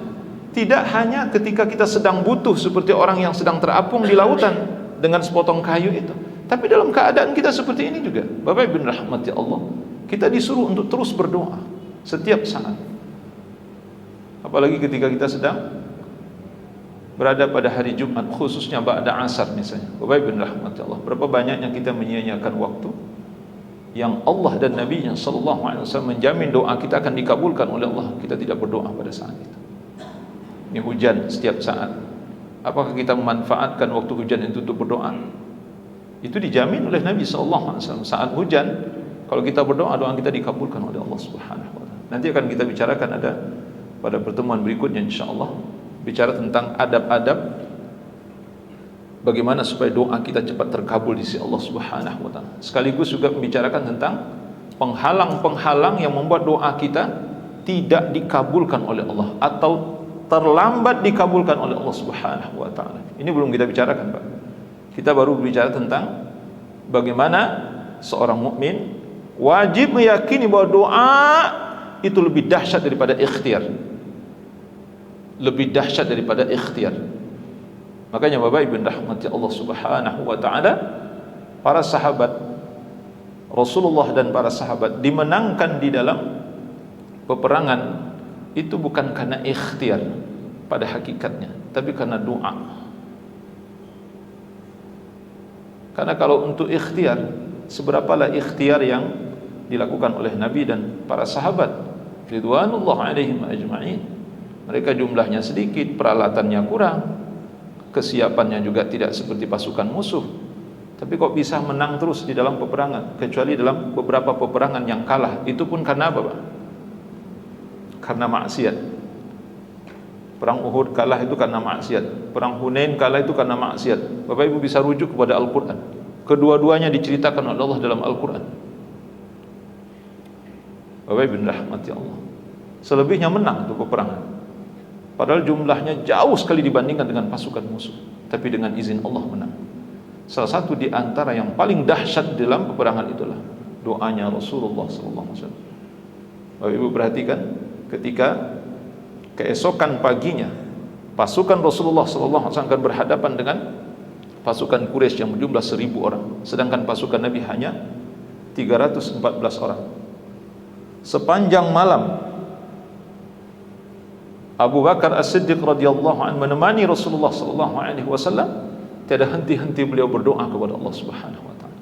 tidak hanya ketika kita sedang butuh seperti orang yang sedang terapung di lautan dengan sepotong kayu itu, tapi dalam keadaan kita seperti ini juga, Bapak Ibu rahmati Allah, kita disuruh untuk terus berdoa setiap saat. Apalagi ketika kita sedang berada pada hari Jumat, khususnya ba'da asar misalnya. Bapak Ibu rahmati Allah, berapa banyaknya kita menyia-nyiakan waktu yang Allah dan Nabi-Nya sallallahu alaihi wasallam menjamin doa kita akan dikabulkan oleh Allah, kita tidak berdoa pada saat itu. Ini hujan setiap saat. Apakah kita memanfaatkan waktu hujan itu untuk berdoa? Itu dijamin oleh Nabi sallallahu alaihi wasallam. Saat hujan, kalau kita berdoa, doa kita dikabulkan oleh Allah Subhanahu wa taala. Nanti akan kita bicarakan ada pada pertemuan berikutnya insyaallah, bicara tentang adab-adab bagaimana supaya doa kita cepat terkabul di sisi Allah Subhanahu wa taala. Sekaligus juga membicarakan tentang penghalang-penghalang yang membuat doa kita tidak dikabulkan oleh Allah atau terlambat dikabulkan oleh Allah Subhanahu wa taala. Ini belum kita bicarakan, Pak. Kita baru bicara tentang bagaimana seorang mukmin wajib meyakini bahwa doa itu lebih dahsyat daripada ikhtiar. Lebih dahsyat daripada ikhtiar. Makanya Bapak Ibu rahmati Allah Subhanahu wa taala, para sahabat Rasulullah dan para sahabat dimenangkan di dalam peperangan itu bukan karena ikhtiar pada hakikatnya, tapi karena doa. Karena kalau untuk ikhtiar, seberapalah ikhtiar yang dilakukan oleh Nabi dan para sahabat ridwanullah alaihim ajma'in. Mereka jumlahnya sedikit, peralatannya kurang, kesiapannya juga tidak seperti pasukan musuh, tapi kok bisa menang terus di dalam peperangan, kecuali dalam beberapa peperangan yang kalah. Itu pun karena apa, Pak? Karena maksiat. Perang Uhud kalah itu karena maksiat, perang Hunain kalah itu karena maksiat. Bapak Ibu bisa rujuk kepada Al-Quran, kedua-duanya diceritakan oleh Allah dalam Al-Quran. Bapak Ibu rahmati Allah, selebihnya menang itu peperangan, padahal jumlahnya jauh sekali dibandingkan dengan pasukan musuh, tapi dengan izin Allah menang. Salah satu di antara yang paling dahsyat dalam peperangan itulah doanya Rasulullah sallallahu alaihi wasallam. Bapak Ibu perhatikan, ketika keesokan paginya pasukan Rasulullah sallallahu alaihi wasallam akan berhadapan dengan pasukan Quraisy yang berjumlah 1000 orang, sedangkan pasukan Nabi hanya 314 orang. Sepanjang malam Abu Bakar As-Siddiq radhiyallahu anhu menemani Rasulullah sallallahu alaihi wasallam, tiada henti-henti beliau berdoa kepada Allah Subhanahu wa taala.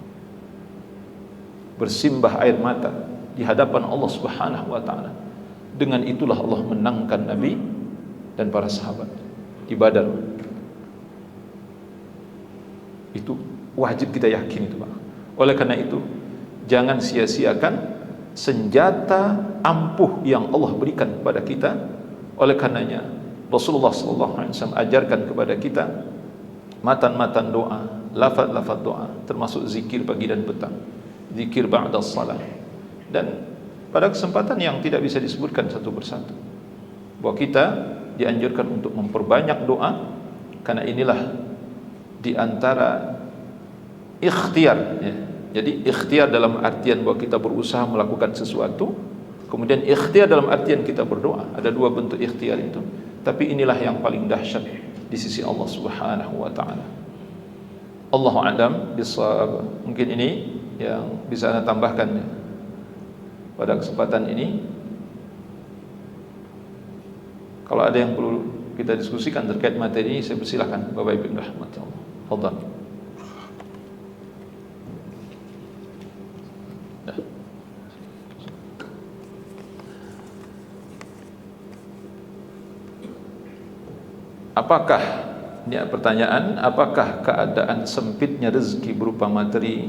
Bersimbah air mata di hadapan Allah Subhanahu wa taala. Dengan itulah Allah menangkan Nabi dan para sahabat di Badar. Itu wajib kita yakin itu, Pak. Oleh karena itu, jangan sia-siakan senjata ampuh yang Allah berikan kepada kita. Oleh karenanya Rasulullah sallallahu alaihi wasallam ajarkan kepada kita matan-matan doa, lafaz-lafaz doa, termasuk zikir pagi dan petang, zikir ba'da shalah. Dan pada kesempatan yang tidak bisa disebutkan satu persatu, bahwa kita dianjurkan untuk memperbanyak doa, karena inilah di antara ikhtiar, ya. Jadi ikhtiar dalam artian bahwa kita berusaha melakukan sesuatu, kemudian ikhtiar dalam artian kita berdoa. Ada dua bentuk ikhtiar itu, tapi inilah yang paling dahsyat di sisi Allah Subhanahu wa taala. Allahu a'lam bissawab. Mungkin ini yang bisa Anda tambahkan pada kesempatan ini. Kalau ada yang perlu kita diskusikan terkait materi ini, saya persilahkan Bapak Ibu rahmatullah. Fadhal. Apakah, ini pertanyaan, apakah keadaan sempitnya rezeki berupa materi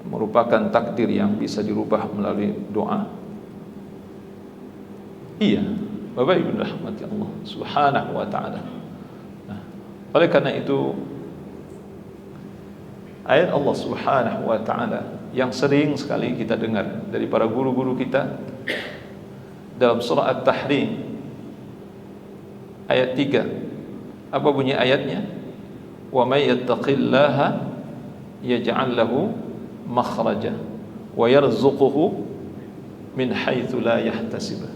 merupakan takdir yang bisa dirubah melalui doa? Iya, Bapak Ibu rahmati Allah Subhanahu wa taala. Nah, oleh karena itu ayat Allah Subhanahu wa taala yang sering sekali kita dengar dari para guru-guru kita dalam surah At-Tahrim ayat 3. Apa bunyi ayatnya? Wa may yattaqillaha yaj'al lahu makhraja wa yarzuquhu min haitsu la yahtasib.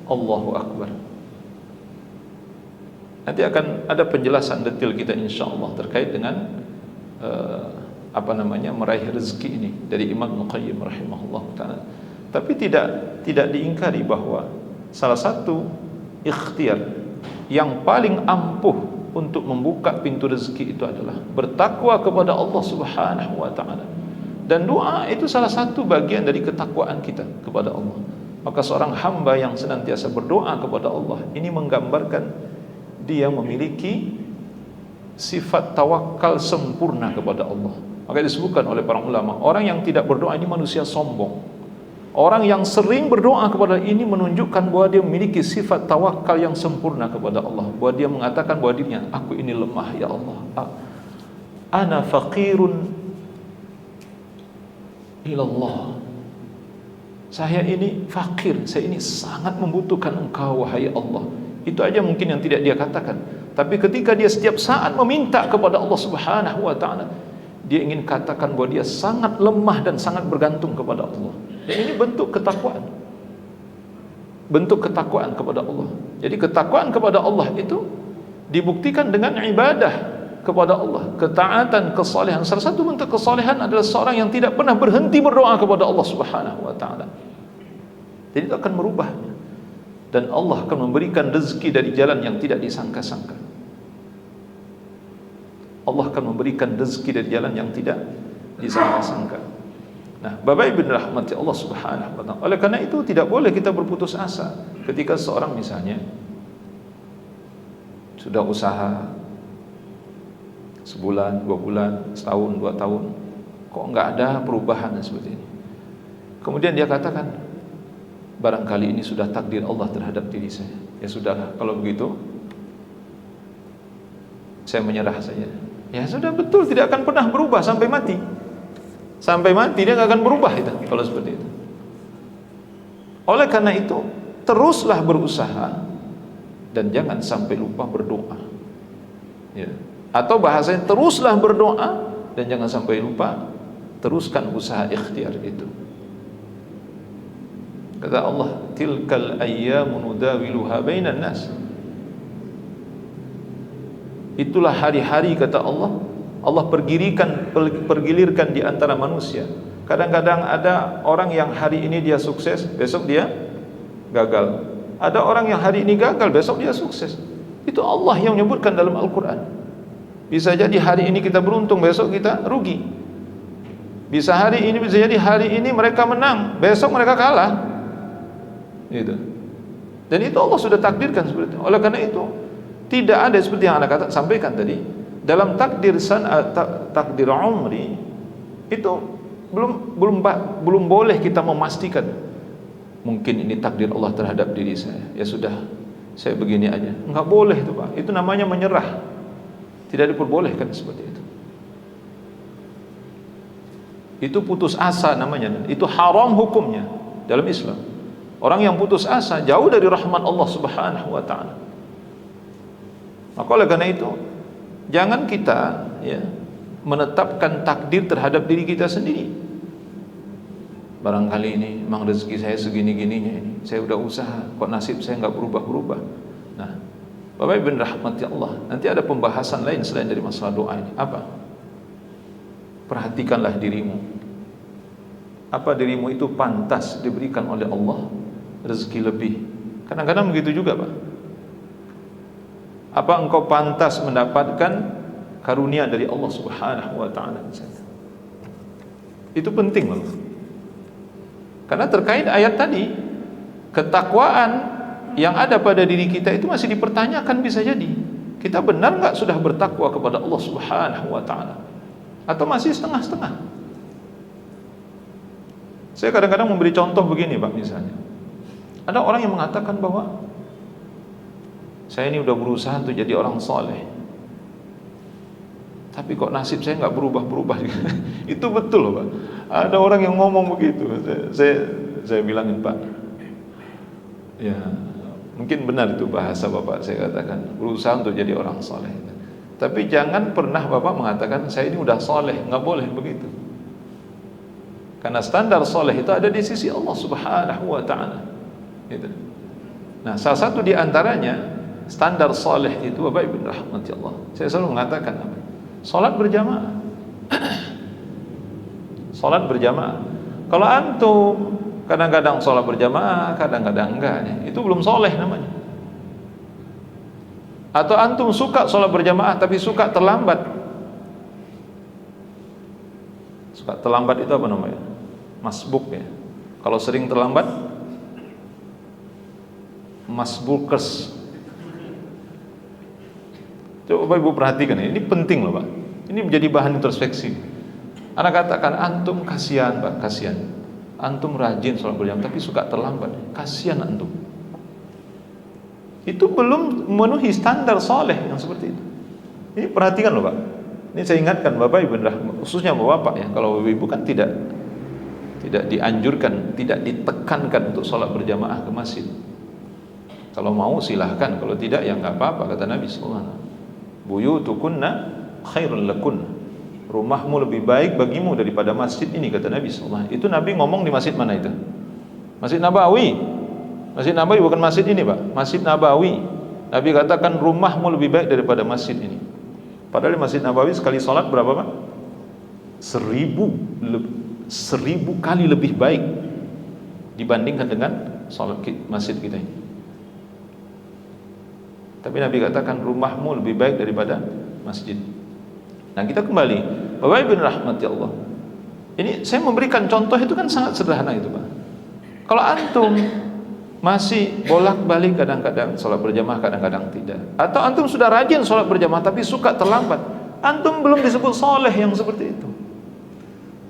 Allahu akbar. Nanti akan ada penjelasan detail kita insyaallah terkait dengan meraih rezeki ini dari Imam Al-Qayyim rahimahullah taala. Tapi tidak diingkari bahwa salah satu ikhtiar yang paling ampuh untuk membuka pintu rezeki itu adalah bertakwa kepada Allah Subhanahu wa taala. Dan doa itu salah satu bagian dari ketakwaan kita kepada Allah. Maka seorang hamba yang senantiasa berdoa kepada Allah, ini menggambarkan dia memiliki sifat tawakal sempurna kepada Allah. Maka disebutkan oleh para ulama, orang yang tidak berdoa ini manusia sombong. Orang yang sering berdoa kepada ini menunjukkan bahwa dia memiliki sifat tawakal yang sempurna kepada Allah. Bahwa dia mengatakan bahwa dirinya, aku ini lemah ya Allah. Ana faqirun ilallah. Saya ini fakir, saya ini sangat membutuhkan Engkau wahai Allah. Itu aja mungkin yang tidak dia katakan. Tapi ketika dia setiap saat meminta kepada Allah Subhanahu wa taala, dia ingin katakan bahwa dia sangat lemah dan sangat bergantung kepada Allah. Dan ini bentuk ketakwaan. Bentuk ketakwaan kepada Allah. Jadi ketakwaan kepada Allah itu dibuktikan dengan ibadah kepada Allah, ketaatan, kesalehan. Salah satu bentuk kesalehan adalah seorang yang tidak pernah berhenti berdoa kepada Allah Subhanahu wa taala. Jadi itu akan merubahnya. Dan Allah akan memberikan rezeki dari jalan yang tidak disangka-sangka. Allah akan memberikan rezeki dari jalan yang tidak disangka-sangka. Nah, Bapak Ibu rahmati Allah Subhanahu wa taala. Oleh karena itu tidak boleh kita berputus asa ketika seorang misalnya sudah usaha sebulan, 2 bulan, setahun, 2 tahun, kok enggak ada perubahan seperti ini. Kemudian dia katakan, barangkali ini sudah takdir Allah terhadap diri saya. Ya sudah, kalau begitu saya menyerah saja. Ya sudah, betul, tidak akan pernah berubah sampai mati. Sampai mati dia nggak akan berubah itu kalau seperti itu. Oleh karena itu, teruslah berusaha dan jangan sampai lupa berdoa. Ya. Atau bahasanya teruslah berdoa dan jangan sampai lupa teruskan usaha ikhtiar itu. Kata Allah, tilkal ayyamu nudawiluha bainan nas. Itulah hari-hari, kata Allah, Allah pergilirkan di antara manusia. Kadang-kadang ada orang yang hari ini dia sukses, besok dia gagal. Ada orang yang hari ini gagal, besok dia sukses. Itu Allah yang menyebutkan dalam Al-Quran. Bisa jadi hari ini kita beruntung, besok kita rugi. Bisa jadi hari ini mereka menang, besok mereka kalah. Gitu. Dan itu Allah sudah takdirkan seperti itu. Oleh karena itu, tidak ada seperti yang Anda sampaikan tadi, dalam takdir takdir umri itu belum boleh kita memastikan mungkin ini takdir Allah terhadap diri saya. Ya sudah, saya begini aja. Enggak boleh itu, Pak. Itu namanya menyerah. Tidak diperbolehkan seperti itu. Itu putus asa namanya. Itu haram hukumnya dalam Islam. Orang yang putus asa jauh dari rahmat Allah Subhanahu wa taala. Maka oleh karena itu, jangan kita menetapkan takdir terhadap diri kita sendiri. Barangkali ini memang rezeki saya segini-gininya ini. Saya udah usaha, kok nasib saya nggak berubah-berubah. Nah, Bapak Ibu rahmati Allah, nanti ada pembahasan lain selain dari masalah doa ini. Apa? Perhatikanlah dirimu. Apa dirimu itu pantas diberikan oleh Allah rezeki lebih? Kadang-kadang begitu juga, Pak. Apa engkau pantas mendapatkan karunia dari Allah Subhanahu wa taala? Itu penting loh. Karena terkait ayat tadi, ketakwaan yang ada pada diri kita itu masih dipertanyakan. Bisa jadi kita benar nggak sudah bertakwa kepada Allah Subhanahu wa taala, atau masih setengah-setengah. Saya kadang-kadang memberi contoh begini, Pak. Misalnya ada orang yang mengatakan bahwa saya ini udah berusaha untuk jadi orang soleh, tapi kok nasib saya nggak berubah-berubah. Itu betul loh, Pak. Ada orang yang ngomong begitu. Saya bilangin, Pak, ya mungkin benar itu bahasa Bapak. Saya katakan berusaha untuk jadi orang soleh, tapi jangan pernah Bapak mengatakan saya ini udah soleh. Nggak boleh begitu. Karena standar soleh itu ada di sisi Allah Subhanahu wa ta'ala. Gitu. Nah, salah satu di antaranya standar soleh itu, Bapak Ibu rahmati Allah, saya selalu mengatakan apa? Salat berjamaah. Salat berjamaah. Kalau antum kadang-kadang salat berjamaah, kadang-kadang enggak, itu belum soleh namanya. Atau antum suka sholat berjamaah tapi suka terlambat. Suka terlambat itu apa namanya? Masbuk ya. Kalau sering terlambat, masbukers. Coba ibu perhatikan ini penting loh Pak. Ini menjadi bahan introspeksi. Anak katakan antum kasihan Pak, kasihan. Antum rajin sholat berjamaah tapi suka terlambat. Kasihan antum. Itu belum memenuhi standar soleh yang seperti itu. Ini perhatikan loh Pak. Ini saya ingatkan Bapak Ibu, khususnya Bapak ya. Kalau Ibu kan tidak dianjurkan, tidak ditekankan untuk sholat berjamaah ke masjid. Kalau mau silahkan, kalau tidak ya nggak apa-apa, kata Nabi SAW. Buyutukunna khairun lakun. Rumahmu lebih baik bagimu daripada masjid ini, kata Nabi SAW. Itu Nabi ngomong di masjid mana itu? Masjid Nabawi. Masjid Nabawi bukan masjid ini Pak, Masjid Nabawi. Nabi katakan rumahmu lebih baik daripada masjid ini. Padahal di Masjid Nabawi sekali sholat berapa Pak? 1000 kali lebih baik dibandingkan dengan sholat masjid kita ini. Tapi Nabi katakan rumahmu lebih baik daripada masjid. Nah kita kembali, Bapak Ibu rahmati Allah. Ini saya memberikan contoh itu kan sangat sederhana itu Pak. Kalau antum masih bolak-balik kadang-kadang sholat berjamaah, kadang-kadang tidak, atau antum sudah rajin sholat berjamaah tapi suka terlambat, antum belum disebut soleh yang seperti itu.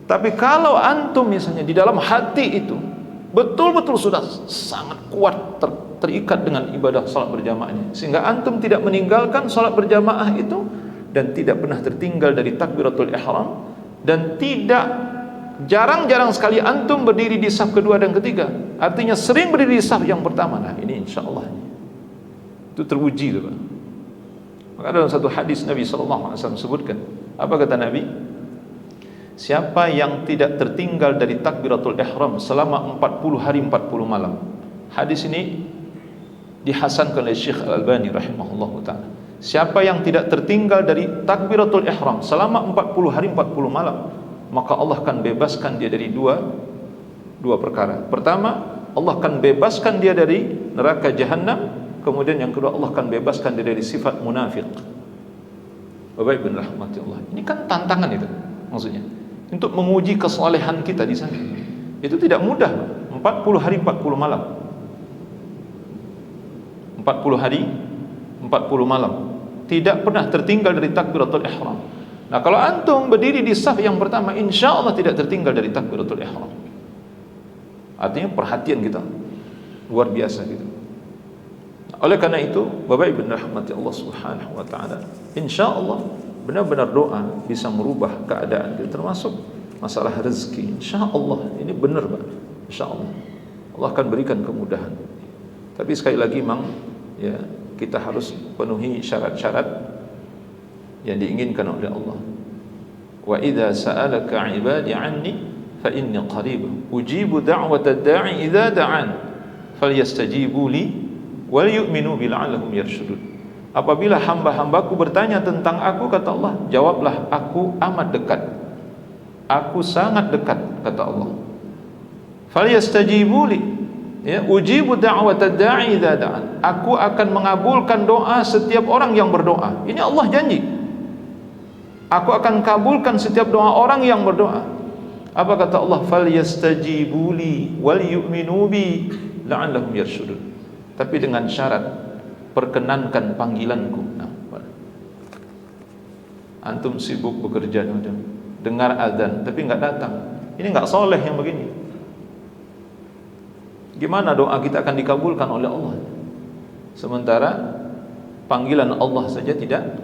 Tapi kalau antum misalnya di dalam hati itu betul-betul sudah sangat kuat terikat dengan ibadah sholat berjamaahnya, sehingga antum tidak meninggalkan sholat berjamaah itu dan tidak pernah tertinggal dari takbiratul ihram, dan jarang-jarang sekali antum berdiri di saf kedua dan ketiga, artinya sering berdiri di saf yang pertama. Nah ini insya Allah itu teruji tuh Pak. Maka dalam satu hadis Nabi SAW sebutkan, apa kata Nabi? Siapa yang tidak tertinggal dari takbiratul ihram selama 40 hari 40 malam. Hadis ini dihasankan oleh Syekh Al-Albani rahimahullah ta'ala. Siapa yang tidak tertinggal dari takbiratul ihram selama 40 hari 40 malam, maka Allah akan bebaskan dia dari dua perkara. Pertama, Allah akan bebaskan dia dari neraka jahanam. Kemudian yang kedua, Allah akan bebaskan dia dari sifat munafik. Bapak Ibu rahmati Allah. Ini kan tantangan itu maksudnya, untuk menguji kesolehan kita di sana. Itu tidak mudah. 40 hari 40 malam. 40 hari 40 malam. Tidak pernah tertinggal dari takbiratul ihram. Nah kalau antum berdiri di saf yang pertama, insya Allah tidak tertinggal dari takbiratul ihram. Artinya perhatian kita luar biasa gitu. Oleh karena itu Bapak Ibu rahmati Allah subhanahu wa ta'ala, insya Allah benar-benar doa bisa merubah keadaan kita, termasuk masalah rezeki. Insya Allah ini benar Pak, insya Allah Allah akan berikan kemudahan. Tapi sekali lagi memang ya, kita harus penuhi syarat-syarat yang diinginkan oleh Allah. Wa idza sa'alaka 'ibadi 'anni fa inni qarib ujibu da'watad da'i idza da'an falyastajibu li wal yu'minu bi la'allahum yarshudun. Apabila hamba-hambaku bertanya tentang aku, kata Allah, jawablah, aku amat dekat, aku sangat dekat, kata Allah. Falyastajibu li, ya, ujibu da'watad da'i idza da'an, aku akan mengabulkan doa setiap orang yang berdoa. Ini Allah janji, aku akan kabulkan setiap doa orang yang berdoa. Apa kata Allah? Falyastajibu li wal yu'minu bi la'allahum yarshudun. Tapi dengan syarat, perkenankan panggilanku. Nah, antum sibuk bekerja, dengar azan tapi nggak datang, ini nggak soleh yang begini. Gimana doa kita akan dikabulkan oleh Allah, sementara panggilan Allah saja kita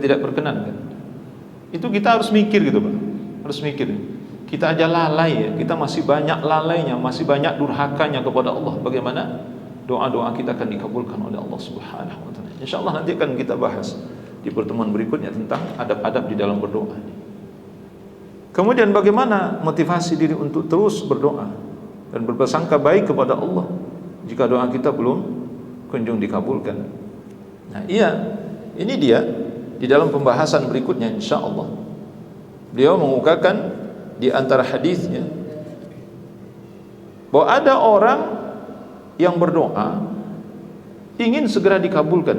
tidak perkenankan? Itu kita harus mikir gitu Pak, harus mikir. Kita aja lalai ya, kita masih banyak lalainya, masih banyak durhakanya kepada Allah. Bagaimana doa-doa kita akan dikabulkan oleh Allah subhanahu wa ta'ala. InsyaAllah nanti akan kita bahas di pertemuan berikutnya tentang adab-adab di dalam berdoa. Kemudian bagaimana motivasi diri untuk terus berdoa dan berprasangka baik kepada Allah jika doa kita belum kunjung dikabulkan. Nah iya, ini dia di dalam pembahasan berikutnya insyaallah. Beliau mengukakan di antara hadisnya bahwa ada orang yang berdoa ingin segera dikabulkan,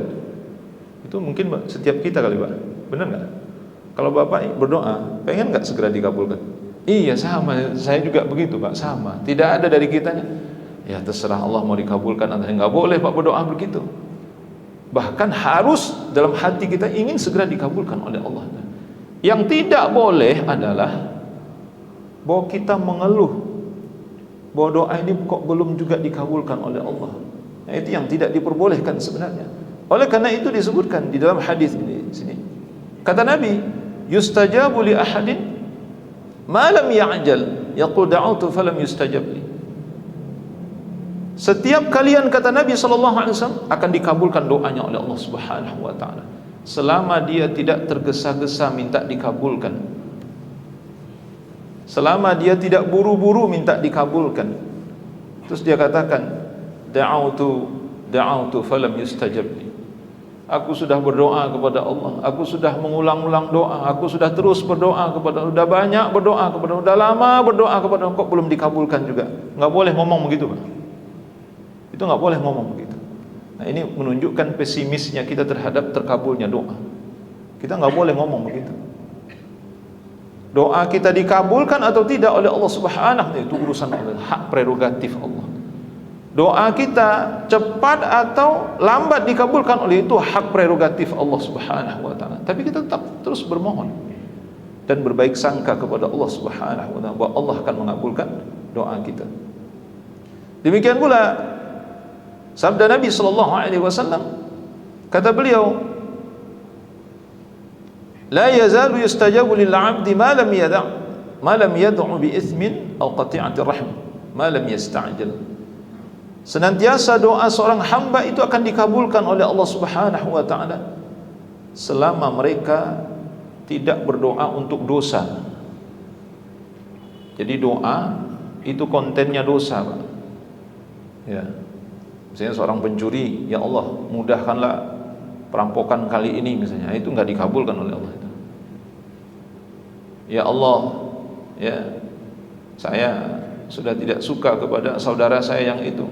Itu mungkin setiap kita kali Pak. Benar nggak? Kalau Bapak berdoa, pengen nggak segera dikabulkan? Iya sama, saya juga begitu Pak, sama. Tidak ada dari kitanya, ya terserah Allah mau dikabulkan atau nggak boleh Pak berdoa begitu. Bahkan harus dalam hati kita ingin segera dikabulkan oleh Allah. Yang tidak boleh adalah bahwa kita mengeluh bahwa doa ini kok belum juga dikabulkan oleh Allah. Nah, itu yang tidak diperbolehkan sebenarnya. Oleh karena itu disebutkan di dalam hadis ini sini. Kata Nabi, yustajabu li ahadin ma lam ya'jal, yaqul da'utu falam yustajab li. Setiap kalian, kata Nabi SAW, akan dikabulkan doanya oleh Allah Subhanahu wa ta'ala selama dia tidak tergesa-gesa minta dikabulkan, selama dia tidak buru-buru minta dikabulkan. Terus dia katakan, da'autu falam yustajab li. Aku sudah berdoa kepada Allah, aku sudah mengulang-ulang doa, aku sudah terus berdoa kepada, sudah banyak berdoa kepada, sudah lama berdoa kepada, kok belum dikabulkan juga. Nggak boleh ngomong begitu Pak. Itu nggak boleh ngomong begitu. Nah, ini menunjukkan pesimisnya kita terhadap terkabulnya doa. Kita nggak boleh ngomong begitu. Doa kita dikabulkan atau tidak oleh Allah Subhanahu wa ta'ala, itu urusan Allah, hak prerogatif Allah. Doa kita cepat atau lambat dikabulkan oleh itu hak prerogatif Allah Subhanahu wa ta'ala. Tapi kita tetap terus bermohon dan berbaik sangka kepada Allah Subhanahu wa ta'ala bahwa Allah akan mengabulkan doa kita. Demikian pula sabda Nabi sallallahu alaihi wasallam, kata beliau, la yazalu yustajabu lil 'abdi ma lam yad'u bi ithmin aw qati'ati rahim ma lam yasta'jil. Senantiasa doa seorang hamba itu akan dikabulkan oleh Allah Subhanahu wa ta'ala selama mereka tidak berdoa untuk dosa. Jadi doa itu kontennya dosa Pak. Ya. Misalnya seorang pencuri, ya Allah mudahkanlah perampokan kali ini misalnya, itu nggak dikabulkan oleh Allah. Ya Allah, ya saya sudah tidak suka kepada saudara saya yang itu,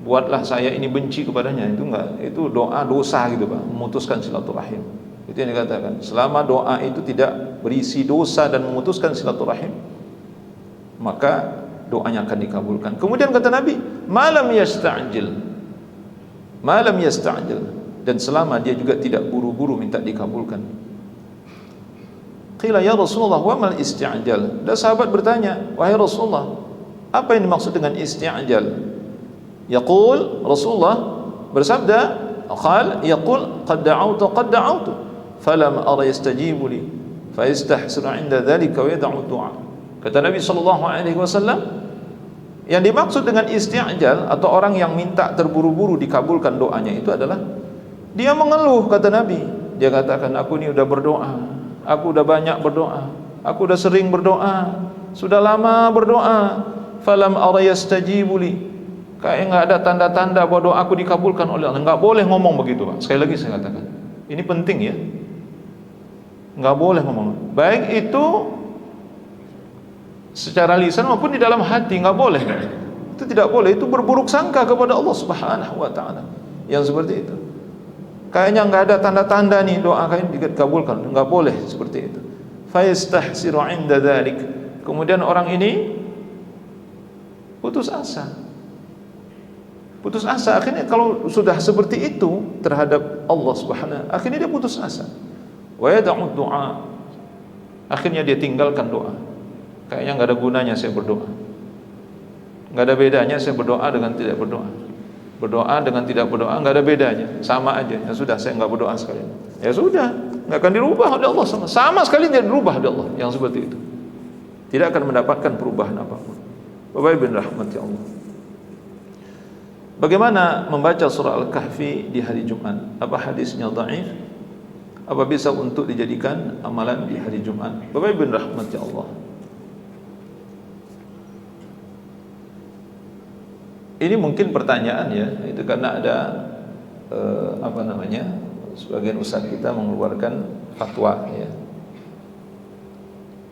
buatlah saya ini benci kepadanya. Itu enggak, itu doa dosa gitu Pak, memutuskan silaturahim. Itu yang dikatakan, selama doa itu tidak berisi dosa dan memutuskan silaturahim, maka doanya akan dikabulkan. Kemudian kata Nabi, malam yasta'jil, dan selama dia juga tidak buru-buru minta dikabulkan. Qila ya Rasulullah wa mal isti'jal. Dan sahabat bertanya, wahai Rasulullah, apa yang dimaksud dengan isti'jal? Yaqul, Rasulullah bersabda, yaqul qad da'awtu falam ara yastajibu li fa yastahsiru 'inda dhalika wa yad'u du'a. Kata Nabi sallallahu alaihi wasallam, yang dimaksud dengan isti'jal atau orang yang minta terburu-buru dikabulkan doanya itu adalah dia mengeluh, kata Nabi. Dia katakan, aku ini udah berdoa, aku udah banyak berdoa, aku udah sering berdoa, sudah lama berdoa, falam ara yastajibu li. Kayak nggak ada tanda-tanda bahwa doa aku dikabulkan oleh Allah. Nggak boleh ngomong begitu Pak. Sekali lagi saya katakan, ini penting ya. Nggak boleh ngomong. Baik itu secara lisan maupun di dalam hati, nggak boleh. Itu tidak boleh. Itu berburuk sangka kepada Allah Subhanahu wa ta'ala yang seperti itu. Kayaknya nggak ada tanda-tanda nih doa kayaknya dikabulkan. Nggak boleh seperti itu. Fa yastahsiru 'inda dzalik. Kemudian orang ini putus asa. Putus asa, akhirnya kalau sudah seperti itu terhadap Allah Subhanahu, akhirnya dia putus asa. Wa yad'u du'a. Akhirnya dia tinggalkan doa. Kayaknya nggak ada gunanya saya berdoa. Nggak ada bedanya saya berdoa dengan tidak berdoa. Berdoa dengan tidak berdoa nggak ada bedanya, sama aja. Ya sudah, saya nggak berdoa sekalian. Ya sudah, nggak akan dirubah oleh Allah sama sekali tidak dirubah oleh Allah yang seperti itu. Tidak akan mendapatkan perubahan apapun. Bapak Ibu rahmati Allah. Bagaimana membaca surah Al-Kahfi di hari Jumat? Apa hadisnya dhaif? Apa bisa untuk dijadikan amalan di hari Jumat? Bapak Ibu rahmati Allah. Ini mungkin pertanyaan ya, itu karena ada sebagian ustaz kita mengeluarkan fatwa ya.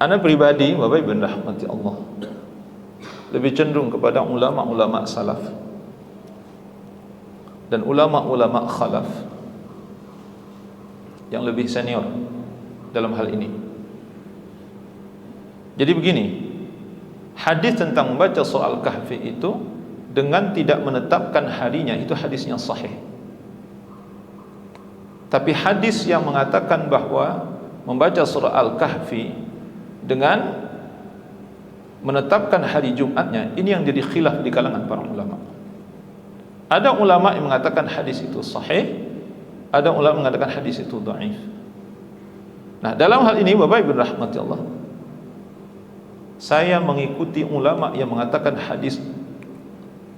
Ana pribadi, Bapak Ibu rahmati Allah, lebih cenderung kepada ulama-ulama salaf dan ulama-ulama khalaf yang lebih senior dalam hal ini. Jadi begini, hadis tentang membaca surah Al-Kahfi itu dengan tidak menetapkan harinya itu hadisnya sahih. Tapi hadis yang mengatakan bahwa membaca surah Al-Kahfi dengan menetapkan hari Jumatnya, ini yang jadi khilaf di kalangan para ulama. Ada ulama yang mengatakan hadis itu sahih, ada ulama yang mengatakan hadis itu dhaif. Nah, dalam hal ini Bapak Ibu rahmati Allah, saya mengikuti ulama yang mengatakan hadis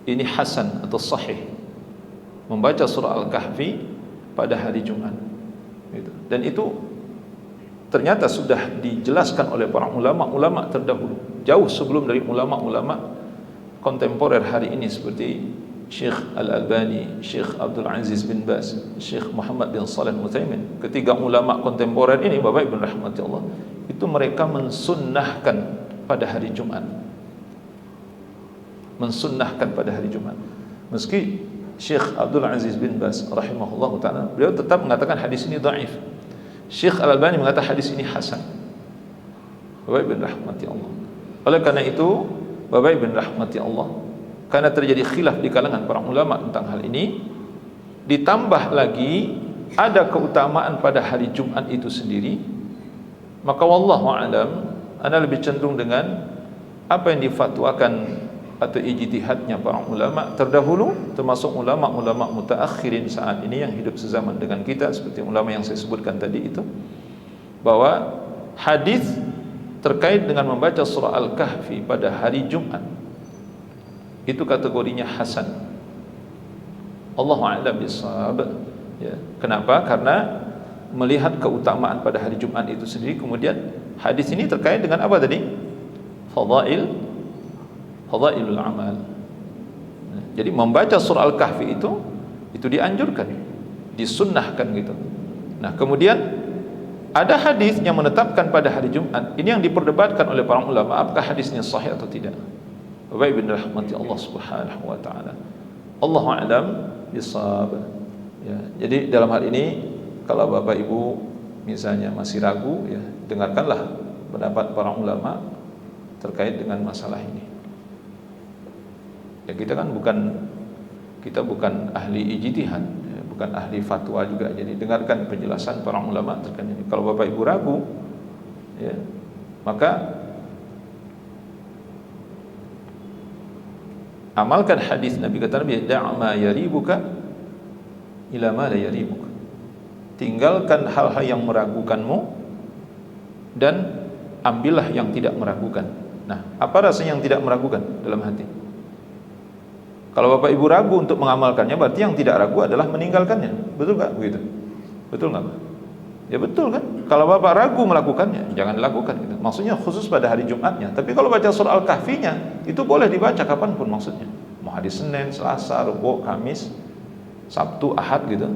ini hasan atau sahih, membaca surah Al-Kahfi pada hari Jumat gitu. Dan itu ternyata sudah dijelaskan oleh para ulama terdahulu, jauh sebelum dari ulama-ulama kontemporer hari ini seperti Syekh Al-Albani, Syekh Abdul Aziz bin Baz, Syekh Muhammad bin Shalih Al-Utsaimin. Ketiga ulama kontemporer ini Bapak Ibu rahmati Allah, itu mereka mensunnahkan pada hari Jumat. Mensunnahkan pada hari Jumat. Meski Syekh Abdul Aziz bin Baz rahimahullah ta'ala, beliau tetap mengatakan hadis ini dhaif. Syekh Al-Albani mengatakan hadis ini hasan. Bapak Ibu rahmati Allah. Oleh karena itu, Bapak Ibu rahmati Allah, karena terjadi khilaf di kalangan para ulama tentang hal ini, ditambah lagi ada keutamaan pada hari Jumat itu sendiri, maka wallahu a'lam, ana lebih cenderung dengan apa yang difatwakan atau ijtihadnya para ulama terdahulu, termasuk ulama-ulama mutaakhirin saat ini yang hidup sezaman dengan kita, seperti ulama yang saya sebutkan tadi itu, bahwa hadis terkait dengan membaca surah Al-Kahfi pada hari Jumat itu kategorinya hasan. Allahu a'lam bishawab. Ya. Kenapa? Karena melihat keutamaan pada hari Jumat itu sendiri, kemudian hadis ini terkait dengan apa tadi? Fadailul amal. Jadi membaca surah Al-Kahfi itu dianjurkan, disunnahkan gitu. Nah, kemudian ada hadis yang menetapkan pada hari Jumat. Ini yang diperdebatkan oleh para ulama, apakah hadisnya sahih atau tidak. Bapak Ibu rahmati Allah Subhanahu wa taala. Allahu a'lam bishawab. Ya, jadi dalam hal ini kalau Bapak Ibu misalnya masih ragu, ya, dengarkanlah pendapat para ulama terkait dengan masalah ini. Ya, kita bukan ahli ijtihad, ya, bukan ahli fatwa juga. Jadi dengarkan penjelasan para ulama terkait ini. Kalau Bapak Ibu ragu, ya, maka amalkan hadis Nabi, kata Nabi, da'ma yaribuka ila ma la yaribuka. Tinggalkan hal-hal yang meragukanmu dan ambillah yang tidak meragukan. Nah, apa rasanya yang tidak meragukan dalam hati? Kalau Bapak Ibu ragu untuk mengamalkannya, berarti yang tidak ragu adalah meninggalkannya. Betul nggak begitu? Betul nggak? Ya betul kan? Kalau Bapak ragu melakukannya, jangan dilakukan gitu. Maksudnya khusus pada hari Jumatnya. Tapi kalau baca surah Al-Kahfinya, itu boleh dibaca kapanpun maksudnya. Mau hari Senin, Selasa, Rabu, Kamis, Sabtu, Ahad gitu.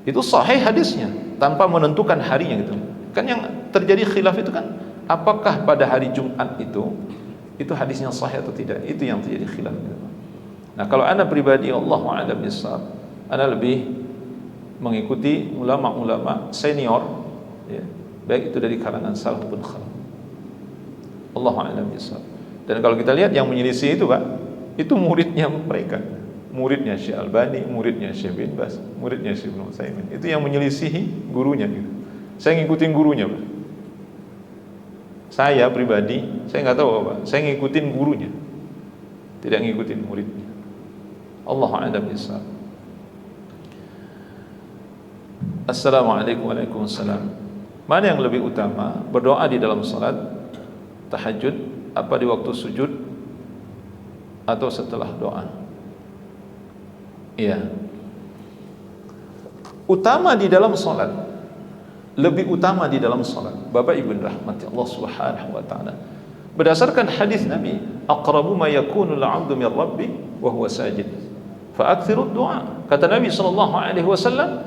Itu sahih hadisnya, tanpa menentukan harinya gitu. Kan yang terjadi khilaf itu kan, apakah pada hari Jumat itu hadisnya sahih atau tidak? Itu yang terjadi khilaf gitu. Nah, kalau ana pribadi, Allahu a'lam bishawab, ana lebih mengikuti ulama-ulama senior, ya, baik itu dari kalangan salaf pun khalaf. Allahu a'lam bishawab. Dan kalau kita lihat yang menyelisih itu, Pak, itu muridnya mereka, muridnya Syekh Albani, muridnya Syekh bin Baz, muridnya Syekh Ibnu Utsaimin. Itu yang menyelisihi gurunya gitu. Saya ngikutin gurunya, Pak. Saya pribadi, saya nggak tahu, Pak, saya ngikutin gurunya, tidak ngikutin muridnya. Allahu a'lam bishawab. Assalamualaikum warahmatullahi wabarakatuh. Mana yang lebih utama, berdoa di dalam salat tahajud, apa di waktu sujud atau setelah doa? Iya. Utama di dalam salat, lebih utama di dalam salat. Bapak Ibu rahmati Allah Subhanahu wa taala. Berdasarkan hadis Nabi, aqrabu ma yakunu al-'abdu min rabbi wa huwa sajid. Fa aktsiru du'a. Kata Nabi sallallahu alaihi wasallam,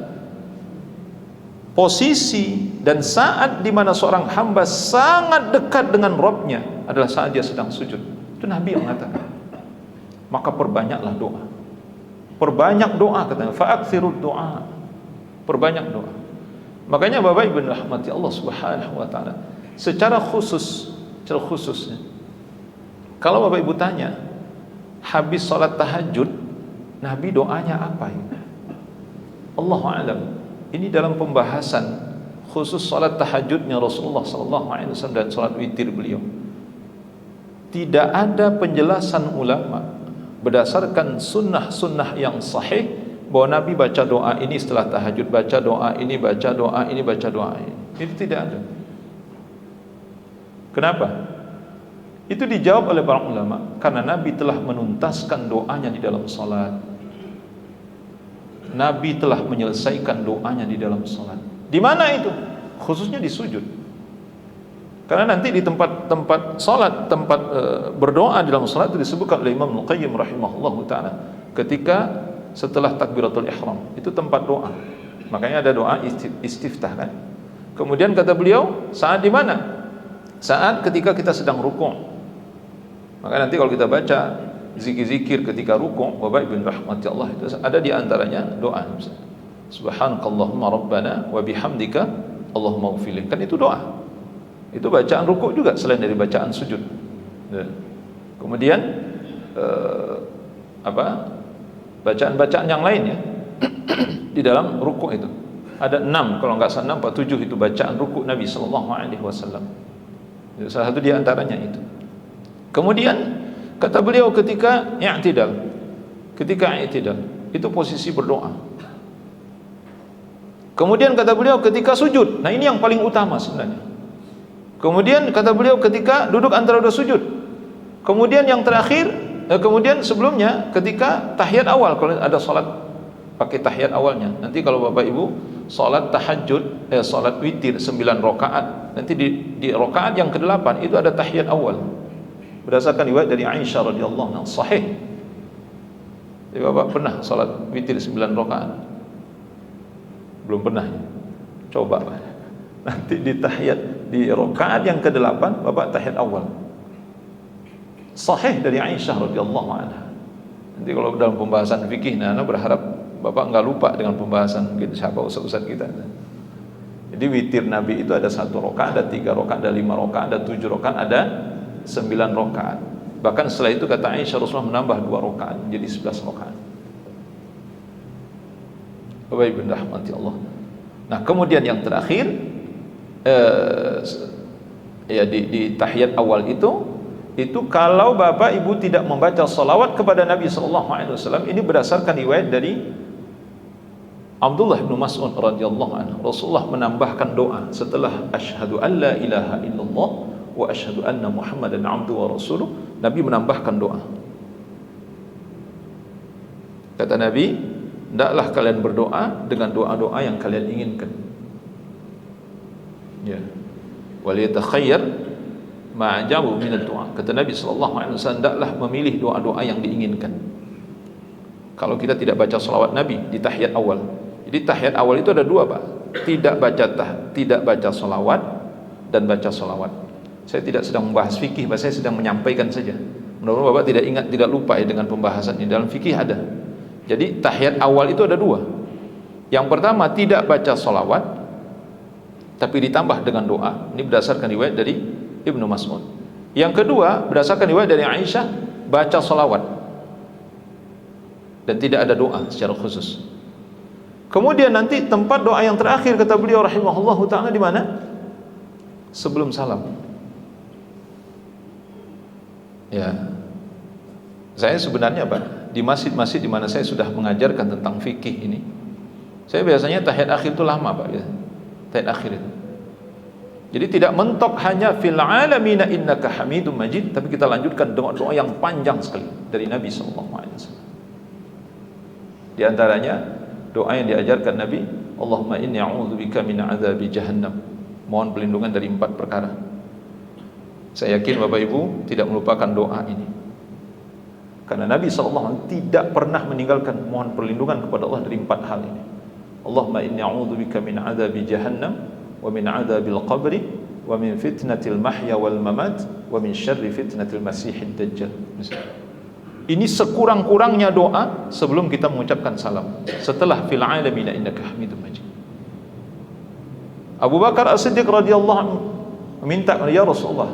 posisi dan saat di mana seorang hamba sangat dekat dengan Rabb-nya adalah saat dia sedang sujud. Itu Nabi yang mengatakan. Maka perbanyaklah doa. Perbanyak doa, katanya, fa aktsiru du'a. Perbanyak doa. Makanya Bapak Ibu rahmati Allah Subhanahu wa taala, secara khusus kalau Bapak Ibu tanya habis salat tahajud Nabi doanya apa ini? Allahu a'lam. Ini dalam pembahasan khusus salat tahajudnya Rasulullah sallallahu alaihi wasallam dan salat witir beliau. Tidak ada penjelasan ulama berdasarkan sunnah-sunnah yang sahih bahwa Nabi baca doa ini setelah tahajud, baca doa ini, baca doa ini, baca doa ini. Itu tidak ada. Kenapa? Itu dijawab oleh para ulama karena Nabi telah menuntaskan doanya di dalam salat. Nabi telah menyelesaikan doanya di dalam salat. Di mana itu? Khususnya di sujud. Karena nanti di tempat salat, tempat berdoa di dalam salat itu disebutkan oleh Imam Al-Qayyim rahimahullahu taala ketika setelah takbiratul ihram, itu tempat doa. Makanya ada doa istiftah kan. Kemudian kata beliau, saat di mana? Saat ketika kita sedang rukuk. Maka nanti kalau kita baca zikir-zikir ketika rukuk, Bapak Ibu rahmati Allah, itu ada di antaranya doa. Subhanakallahumma rabbana wa bihamdika Allahumma ighfirli. Kan itu doa. Itu bacaan rukuk juga selain dari bacaan sujud. Kemudian bacaan-bacaan yang lainnya di dalam rukuk itu ada 6, kalau enggak salah 6 atau 7 itu bacaan rukuk Nabi sallallahu alaihi wasallam. Salah satu di antaranya itu. Kemudian kata beliau ketika i'tidal itu posisi berdoa. Kemudian kata beliau ketika sujud, nah ini yang paling utama sebenarnya. Kemudian kata beliau ketika duduk antara dua sujud. Kemudian yang terakhir, kemudian sebelumnya ketika tahiyat awal, kalau ada salat pakai tahiyat awalnya. Nanti kalau Bapak Ibu salat tahajud, salat witir 9 rakaat, nanti di rakaat yang ke-8 itu ada tahiyat awal. Berdasarkan riwayat dari Aisyah radhiyallahu anha sahih. Jadi Bapak pernah salat witir 9 rakaat? Belum pernah ya? Coba Pak. Nanti di tahiyat di rakaat yang ke-8 Bapak tahiyat awal. Sahih dari Aisyah radhiyallahu anha. Nanti kalau dalam pembahasan fikih, Nana berharap Bapak enggak lupa dengan pembahasan mungkin siapa ustaz-ustaz kita. Jadi witir Nabi itu ada 1 rakaat, ada 3 rakaat, ada 5 rakaat, ada 7 rakaat, ada 9 rakaat. Bahkan setelah itu kata Aisyah Rasulullah menambah 2 rakaat menjadi 11 rakaat. Bapak Ibu rahmati Allah. Nah, kemudian yang terakhir di tahiyat awal itu kalau Bapak Ibu tidak membaca salawat kepada Nabi sallallahu alaihi wasallam, ini berdasarkan riwayat dari Abdullah bin Mas'ud radhiyallahu anhu. Rasulullah menambahkan doa setelah asyhadu an la ilaha illallah wa asyhadu anna Muhammadan abduhu wa rasuluh. Nabi menambahkan doa. Kata Nabi, hendaklah kalian berdoa dengan doa-doa yang kalian inginkan. Ya. Wal yatakhayyar ma ajabu min ad-du'a. Kata Nabi sallallahu alaihi wasallam, hendaklah memilih doa-doa yang diinginkan. Kalau kita tidak baca selawat Nabi di tahiyat awal. Jadi tahiyat awal itu ada 2, Pak. Tidak baca selawat dan baca selawat. Saya tidak sedang membahas fikih, saya sedang menyampaikan saja. Mudah-mudahan Bapak tidak ingat, tidak lupa ya dengan pembahasan ini. Dalam fikih ada. Jadi tahiyat awal itu ada 2. Yang pertama tidak baca selawat, tapi ditambah dengan doa. Ini berdasarkan riwayat dari Ibnu Mas'ud. Yang kedua berdasarkan riwayat dari Aisyah, baca selawat dan tidak ada doa secara khusus. Kemudian nanti tempat doa yang terakhir kata beliau rahimahullahu ta'ala di mana? Sebelum salam. Ya, saya sebenarnya Pak, di masjid-masjid di mana saya sudah mengajarkan tentang fikih ini, saya biasanya tahiyat akhir itu lama Pak ya. Tahiyat akhir itu. Jadi tidak mentok hanya fil alamina innaka hamidum majid, tapi kita lanjutkan doa-doa yang panjang sekali dari Nabi sallallahu alaihi wasallam. Di antaranya doa yang diajarkan Nabi, Allahumma inni a'udzubika min adzabi jahannam. Mohon perlindungan dari 4 perkara. Saya yakin Bapak Ibu tidak melupakan doa ini. Karena Nabi SAW tidak pernah meninggalkan mohon perlindungan kepada Allah dari 4 hal ini. Allahumma inni a'udzubika min adzabi jahannam wa min adzabil qabri wa min fitnatil mahya wal mamat wa min syarri fitnatil masiihid dajjal. Ini sekurang-kurangnya doa sebelum kita mengucapkan salam. Setelah fil alamina innaka hamidum majid. Abu Bakar As-Siddiq radhiyallahu anhu meminta, ya Rasulullah,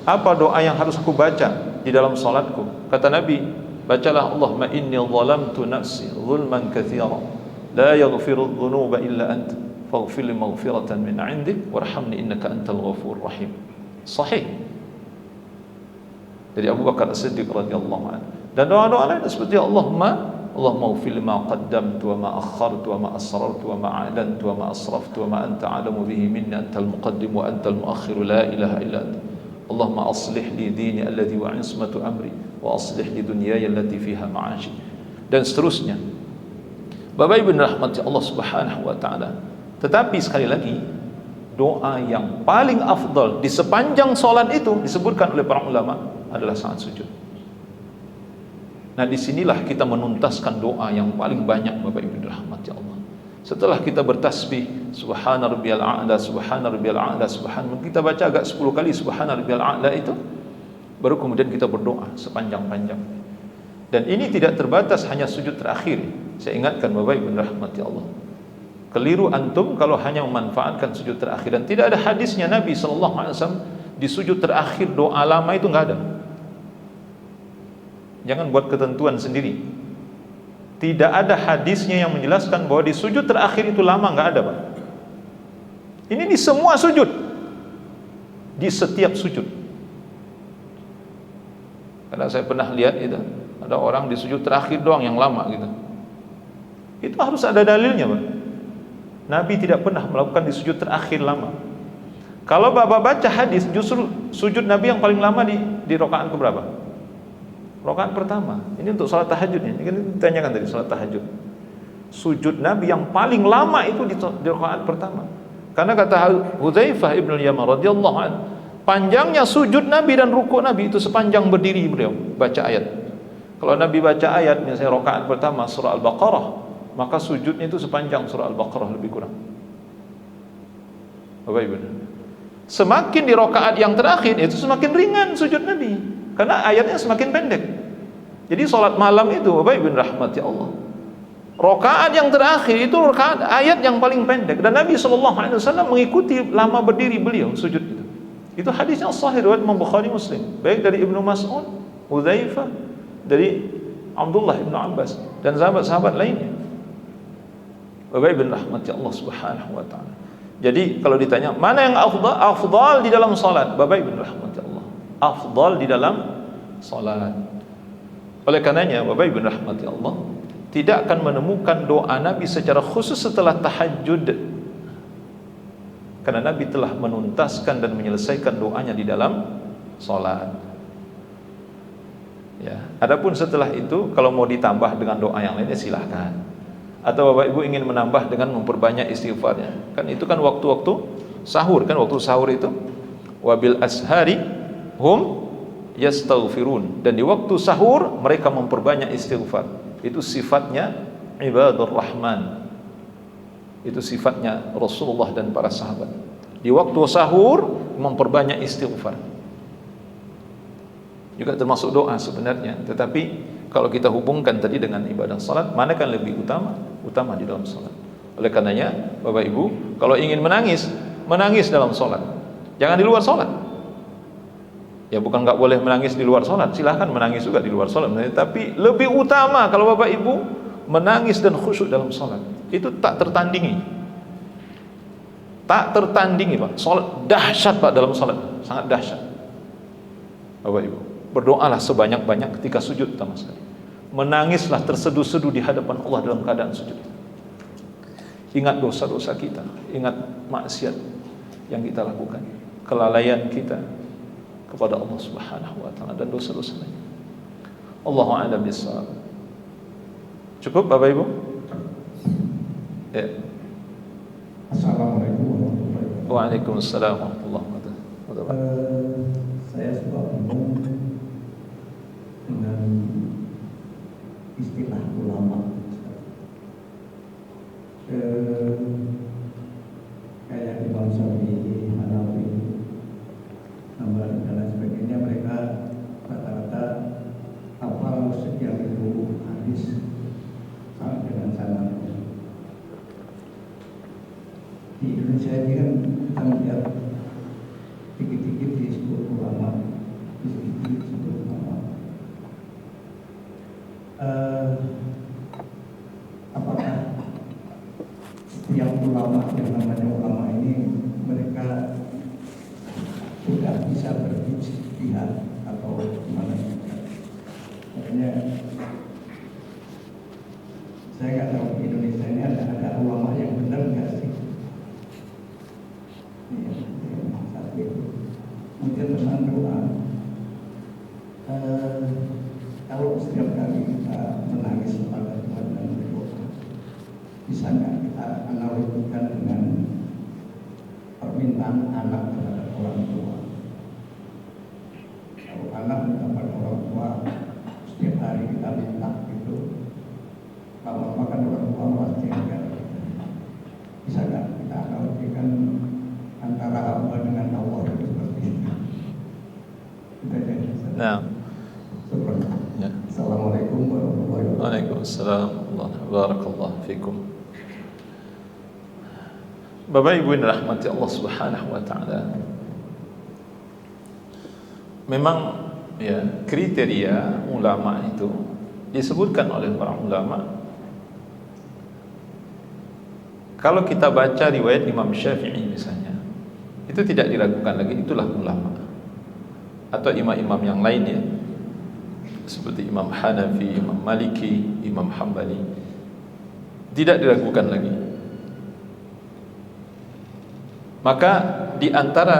apa doa yang harus aku baca di dalam salatku? Kata Nabi, bacalah Allahumma inni zalamtu nafsi zulman katsira la yaghfiru dzunuba illa anta faghfir li maghfiratan min 'indik warhamni innaka antal ghafurur rahim. Sahih dari Abu Bakar As-Siddiq radhiyallahu anhu. Dan doa-doa lain seperti Allahumma ighfir ma qaddamtu wa ma akhartu wa ma asrartu wa ma a'lantu wa ma asraftu wa ma anta a'lamu bihi minni antal muqaddim wa antal muakhir la ilaha illa anta. Allahumma aslih li dini alladhi wa 'ismatu amri wa aslih li dunyaya allati fiha ma'ashi. Dan seterusnya. Bapak Ibu rahmati Allah Subhanahu wa taala. Tetapi sekali lagi, doa yang paling afdal di sepanjang salat itu disebutkan oleh para ulama adalah saat sujud. Nah, disinilah kita menuntaskan doa yang paling banyak, Bapak Ibu dirahmati Allah. Setelah kita bertasbih subhana rabbiyal a'la subhana rabbiyal a'la subhana, kita baca agak 10 kali subhana rabbiyal a'la itu, baru kemudian kita berdoa sepanjang-panjang. Dan ini tidak terbatas hanya sujud terakhir. Saya ingatkan Bapak Ibu dirahmati Allah, keliru antum kalau hanya memanfaatkan sujud terakhir, dan tidak ada hadisnya Nabi SAW di sujud terakhir doa lama itu nggak ada. Jangan buat ketentuan sendiri. Tidak ada hadisnya yang menjelaskan bahwa di sujud terakhir itu lama, nggak ada, Pak. Ini di semua sujud, di setiap sujud. Karena saya pernah lihat itu, ada orang di sujud terakhir doang yang lama gitu. Itu harus ada dalilnya, Pak. Nabi tidak pernah melakukan di sujud terakhir lama. Kalau Bapak baca hadis, justru sujud Nabi yang paling lama di rakaat keberapa? Rakaat pertama. Ini untuk salat tahajud ya. Ini kan ditanyakan tadi salat tahajud. Sujud Nabi yang paling lama itu di rakaat pertama. Karena kata Hudzaifah ibn al-Yaman radhiyallahu anhu, panjangnya sujud Nabi dan rukuk Nabi itu sepanjang berdiri beliau baca ayat. Kalau Nabi baca ayat misalnya rakaat pertama surah Al-Baqarah, maka sujudnya itu sepanjang surah Al-Baqarah lebih kurang. Bapak Ibu, semakin di rakaat yang terakhir itu semakin ringan sujud Nabi, karena ayatnya semakin pendek. Jadi salat malam itu Bapak Ibu rahmati Allah, rakaat yang terakhir itu rakaat ayat yang paling pendek, dan Nabi SAW mengikuti lama berdiri beliau sujud itu. Itu hadisnya sahih riwayat Imam Bukhari Muslim, baik dari Ibnu Mas'ud, Hudzaifah, dari Abdullah Ibnu Abbas dan sahabat-sahabat lainnya. Bapak Ibu rahmati Allah Subhanahu wa taala. Jadi kalau ditanya mana yang afdal di dalam salat, Bapak Ibu rahmati Allah, afdal di dalam salat. Oleh karenanya Bapak Ibu rahmati Allah, tidak akan menemukan doa Nabi secara khusus setelah tahajud, karena Nabi telah menuntaskan dan menyelesaikan doanya di dalam salat. Ya, adapun setelah itu kalau mau ditambah dengan doa yang lainnya silahkan. Atau Bapak Ibu ingin menambah dengan memperbanyak istighfarnya. Kan itu kan waktu-waktu sahur, kan waktu sahur itu wabil ashari hum yastaghfirun, dan di waktu sahur mereka memperbanyak istighfar. Itu sifatnya ibadur rahman. Itu sifatnya Rasulullah dan para sahabat. Di waktu sahur memperbanyak istighfar. Juga termasuk doa sebenarnya, tetapi kalau kita hubungkan tadi dengan ibadah salat, mana kan lebih utama? Utama di dalam salat. Oleh karenanya Bapak Ibu, kalau ingin menangis, menangis dalam salat, jangan di luar salat. Ya bukan nggak boleh menangis di luar salat, silahkan menangis juga di luar salat, tapi lebih utama kalau Bapak Ibu menangis dan khusyuk dalam salat. Itu tak tertandingi. Tak tertandingi, Pak. Salat dahsyat, Pak, dalam salat. Sangat dahsyat. Bapak Ibu, berdoalah sebanyak-banyak ketika sujud utama sekali. Menangislah terseduh-seduh di hadapan Allah dalam keadaan sujud. Ingat dosa-dosa kita, ingat maksiat yang kita lakukan, kelalaian kita kepada Allah Subhanahu wa taala dan dosa-dosa lain. Allahu a'lam bissawab. Cukup Bapak Ibu? Ya. Assalamualaikum warahmatullahi wabarakatuh. Waalaikumsalam warahmatullahi wabarakatuh. Saya suka bingung dengan istilah ulama. Kayak Imam Syafi'i, Hanafi, Hambali dan lain sebagainya, mereka rata-rata hafal sekian ribu hadis sampai dengan sanad. Di Indonesia ini kan kita melihat dikit-dikit disebut ulama, dikit-dikit disebut ulama. Apakah setiap ulama yang namanya ulama ini mereka sudah bisa berijtihad atau gimana? Makanya saya nggak tahu di Indonesia ini ada ulama yang benar nggak sih? Iya, satu itu. Mungkin tentang doa. Kalau setiap kali kita menangis kepada Tuhan dan berdoa, bisa nggak kita analogikan dengan permintaan anak kepada orang tua? Kalau anak minta pada orang tua, setiap hari kita minta gitu, lama-lama kan orang tua malah jengkel. Bisa nggak kita analogikan antara hamba dengan Allah itu seperti itu? Kita jadi. Nah. Ya. Assalamualaikum warahmatullahi wabarakatuh. Waalaikumsalam warahmatullahi fikum. Bapak Ibu yang dirahmati Allah Subhanahu wa taala. Memang ya kriteria ulama itu disebutkan oleh para ulama. Kalau kita baca riwayat Imam Syafi'i misalnya, itu tidak diragukan lagi, itulah ulama. Atau imam-imam yang lain ya, seperti Imam Hanafi, Imam Maliki, Imam Hambali, tidak diragukan lagi. Maka di antara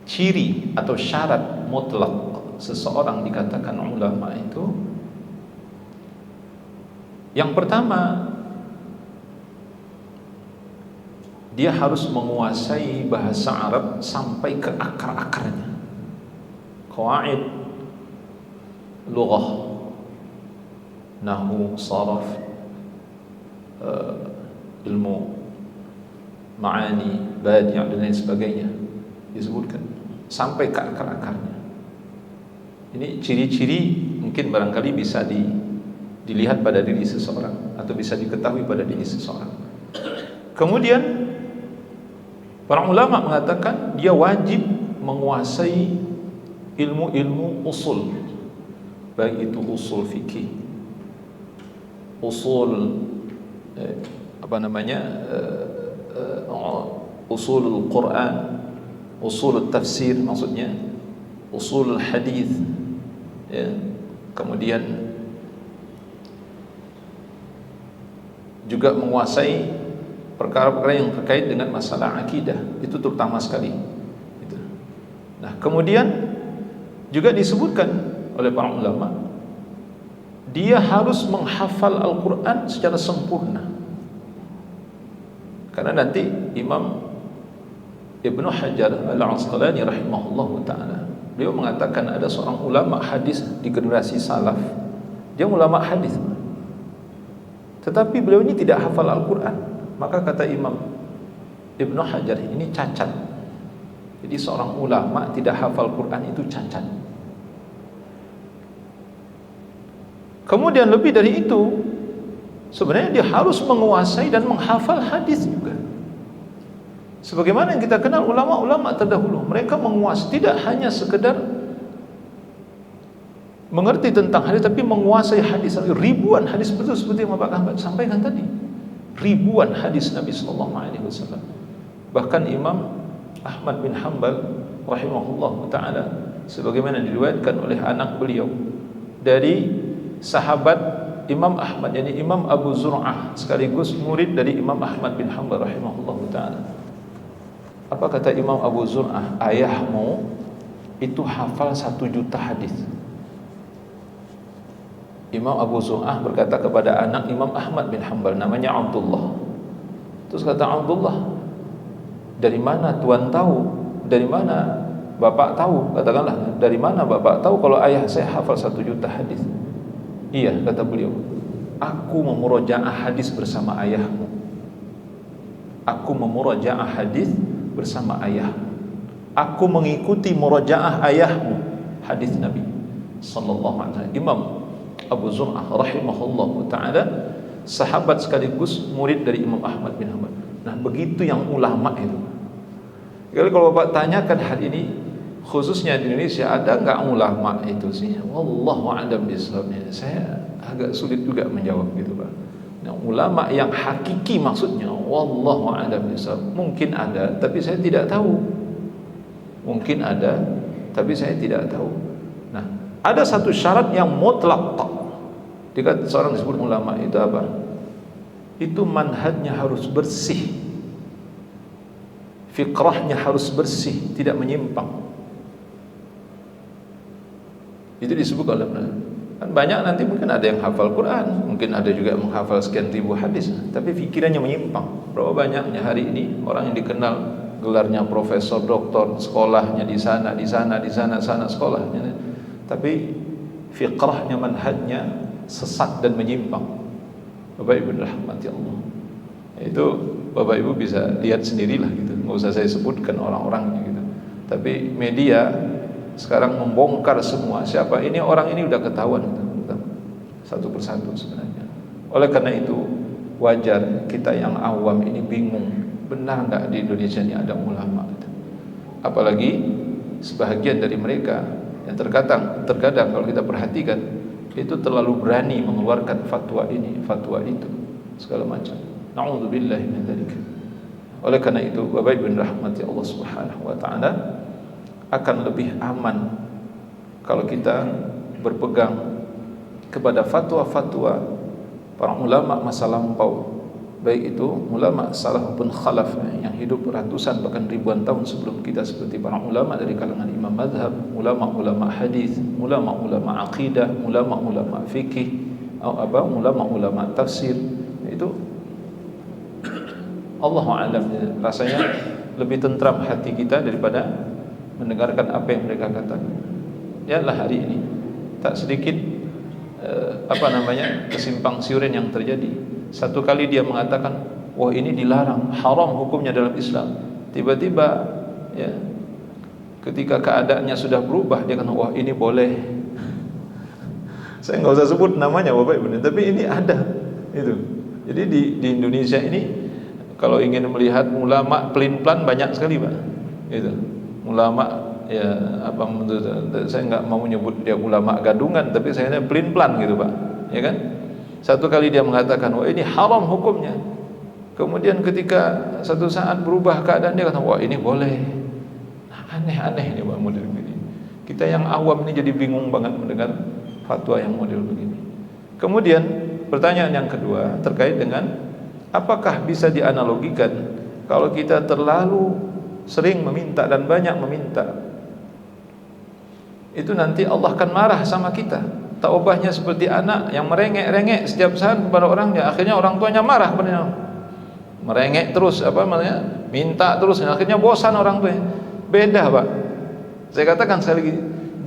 ciri atau syarat mutlak seseorang dikatakan ulama itu, yang pertama, dia harus menguasai bahasa Arab sampai ke akar-akarnya. Qawaid lughah, nahwu, saraf, ilmu ma'ani, badi' dan lain sebagainya disebutkan sampai ke akar-akarnya. Ini ciri-ciri mungkin barangkali bisa dilihat pada diri seseorang atau bisa diketahui pada diri seseorang. Kemudian para ulama mengatakan dia wajib menguasai ilmu-ilmu usul, baik itu usul fikih, usul usul Quran, usul tafsir maksudnya, usul hadis, ya. Kemudian juga menguasai perkara-perkara yang terkait dengan masalah akidah, itu terutama sekali. Gitu. Nah, kemudian juga disebutkan oleh para ulama, dia harus menghafal Al-Quran secara sempurna. Karena nanti Imam Ibnu Hajar Al-Asqalani rahimahullahu ta'ala, beliau mengatakan ada seorang ulama hadis di generasi salaf, dia ulama hadis, tetapi beliau ini tidak hafal Al-Quran. Maka kata Imam Ibnu Hajar, ini cacat. Jadi seorang ulama tidak hafal Quran itu cacat. Kemudian lebih dari itu, sebenarnya dia harus menguasai dan menghafal hadis juga. Sebagaimana yang kita kenal ulama-ulama terdahulu, mereka menguasai, tidak hanya sekedar mengerti tentang hadis, tapi menguasai hadis, ribuan hadis, betul seperti yang Bapak Ahmad sampaikan tadi, ribuan hadis Nabi sallallahu alaihi wasallam. Bahkan Imam Ahmad bin Hanbal rahimahullah taala, sebagaimana diriwayatkan oleh anak beliau dari sahabat Imam Ahmad, yakni Imam Abu Zur'ah, sekaligus murid dari Imam Ahmad bin Hanbal rahimahullah taala. Apa kata Imam Abu Zur'ah? Ayahmu itu hafal 1 juta hadis. Imam Abu Zur'ah berkata kepada anak Imam Ahmad bin Hanbal, namanya Abdullah. Terus kata Abdullah, dari mana tuan tahu? Dari mana bapak tahu? Katakanlah, dari mana bapak tahu kalau ayah saya hafal 1 juta hadis? Iya, kata beliau, aku memurojaah hadis bersama ayahmu. Aku memurojaah hadis bersama ayahmu. Aku mengikuti murojaah ayahmu, hadis Nabi sallallahu alaihi wasallam. Imam Abu Zur'ah rahimahullah ta'ala, sahabat sekaligus murid dari Imam Ahmad bin Hanbal. Nah, begitu yang ulama itu. Jadi kalau Bapak tanyakan hari ini, khususnya di Indonesia, ada nggak ulama itu sih? Wallahu a'lam bishawab. Saya agak sulit juga menjawab gitu, Pak. Nah, ulama yang hakiki maksudnya, wallahu a'lam bishawab. Mungkin ada, tapi saya tidak tahu. Mungkin ada, tapi saya tidak tahu. Nah, ada satu syarat yang mutlak. Jika seorang disebut ulama itu apa? Itu manhajnya harus bersih, fikrahnya harus bersih, tidak menyimpang. Itu disebut oleh kan banyak nanti mungkin ada yang hafal Quran, mungkin ada juga yang menghafal sekian ribu hadis, tapi pikirannya menyimpang. Berapa banyaknya hari ini orang yang dikenal gelarnya profesor, doktor, sekolahnya di sana sekolahnya, tapi fikrahnya, manhajnya sesat dan menyimpang. Bapak Ibu rahmati Allah. Itu Bapak Ibu bisa lihat sendirilah gitu. Nggak usah saya sebutkan orang-orangnya gitu. Tapi media sekarang membongkar semua. Siapa ini, orang ini udah ketahuan gitu. Satu persatu sebenarnya. Oleh karena itu wajar kita yang awam ini bingung, benar nggak di Indonesia ini ada ulama gitu. Apalagi sebahagian dari mereka yang terkadang kalau kita perhatikan itu terlalu berani mengeluarkan fatwa ini, fatwa itu, segala macam. Na'udzubillahi min dzalik. Oleh karena itu, Bapak Ibu rahmati Allah Subhanahu wa taala, akan lebih aman kalau kita berpegang kepada fatwa-fatwa para ulama masa lampau, baik itu ulama salaf maupun khalaf yang hidup ratusan bahkan ribuan tahun sebelum kita, seperti para ulama dari kalangan imam mazhab, ulama-ulama hadis, ulama-ulama aqidah, ulama-ulama fikih, ulama-ulama tafsir. Itu Allahu a'lam, rasanya lebih tentram hati kita daripada mendengarkan apa yang mereka katakan. Yalah hari ini tak sedikit kesimpang siuran yang terjadi. Satu kali dia mengatakan, wah ini dilarang, haram hukumnya dalam Islam. Tiba-tiba ya, ketika keadaannya sudah berubah, dia kata, wah ini boleh. Saya nggak usah sebut namanya Bapak Ibu, tapi ini ada itu. Jadi di Indonesia ini kalau ingin melihat ulama pelin-pelan banyak sekali, Pak. Itu ulama ya saya nggak mau menyebut dia ulama gadungan, tapi saya pelin-pelan gitu, Pak. Ya kan? Satu kali dia mengatakan, wah ini haram hukumnya. Kemudian ketika satu saat berubah keadaan, dia kata, wah ini boleh. Nah, aneh-aneh ini Pak, model begini. Kita yang awam ini jadi bingung banget mendengar fatwa yang model begini. Kemudian pertanyaan yang kedua terkait dengan apakah bisa dianalogikan kalau kita terlalu sering meminta dan banyak meminta, itu nanti Allah akan marah sama kita. Taubahnya seperti anak yang merengek-rengek setiap saat kepada orangnya, akhirnya orang tuanya marah kepadanya. Merengek terus, minta terus, akhirnya bosan orang tuanya. Beda, Pak. Saya katakan sekali lagi,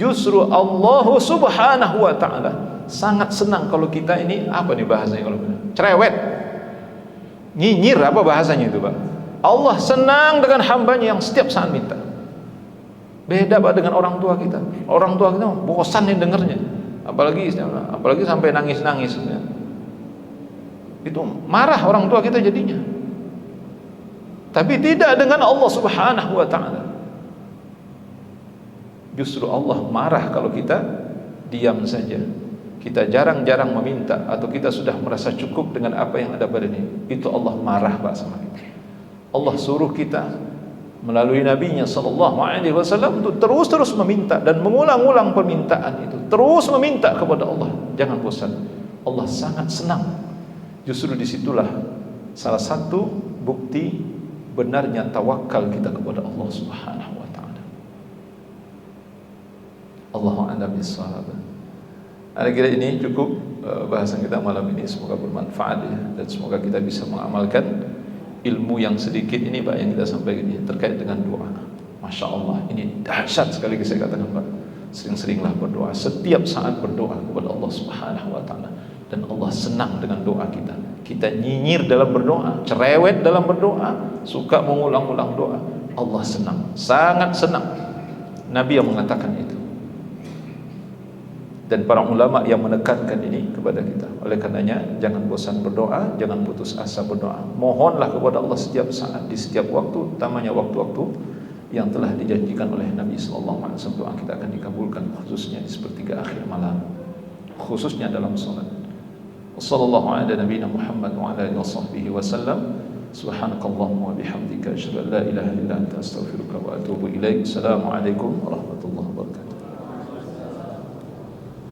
justru Allah Subhanahu wa taala sangat senang kalau kita ini bahasanya kalau cerewet. Nyinyir bahasanya itu, Pak. Allah senang dengan hambanya yang setiap saat minta. Beda, Pak, dengan orang tua kita. Orang tua kita bosan nih dengernya. Apalagi sampai nangis-nangis ya. Itu marah orang tua kita jadinya. Tapi tidak dengan Allah Subhanahu wa taala. Justru Allah marah kalau kita diam saja. Kita jarang-jarang meminta, atau kita sudah merasa cukup dengan apa yang ada pada ini. Itu Allah marah, Pak, sama kita. Allah suruh kita melalui nabinya sallallahu alaihi wasallam untuk terus meminta dan mengulang-ulang permintaan itu, terus meminta kepada Allah, jangan bosan. Allah sangat senang. Justru disitulah salah satu bukti benarnya tawakal kita kepada Allah Subhanahu wa taala. Allahu a'lam bishawab. Kira ini cukup bahasan kita malam ini, semoga bermanfaat ya, dan semoga kita bisa mengamalkan ilmu yang sedikit ini, Pak, yang kita sampaikan ini terkait dengan doa. Masya Allah, ini dahsyat sekali saya katakan, Pak. Sering-seringlah berdoa, setiap saat berdoa kepada Allah Subhanahu wa taala, dan Allah senang dengan doa kita. Kita nyinyir dalam berdoa, cerewet dalam berdoa, suka mengulang-ulang doa, Allah senang, sangat senang. Nabi yang mengatakan itu. dan para ulama yang menekankan ini kepada kita. Oleh karenanya jangan bosan berdoa, jangan putus asa berdoa. Mohonlah kepada Allah setiap saat, di setiap waktu, utamanya waktu-waktu yang telah dijanjikan oleh Nabi sallallahu alaihi wasallam. Doa kita akan dikabulkan khususnya di sepertiga akhir malam, khususnya dalam salat. Wassallallahu ala nabiyina Muhammad wa ala alihi washabbihi wasallam. Subhanakallahumma wa bihamdika asyhadu an la ilaha illa anta astaghfiruka wa atubu ilaik. Assalamualaikum warahmatullahi wabarakatuh.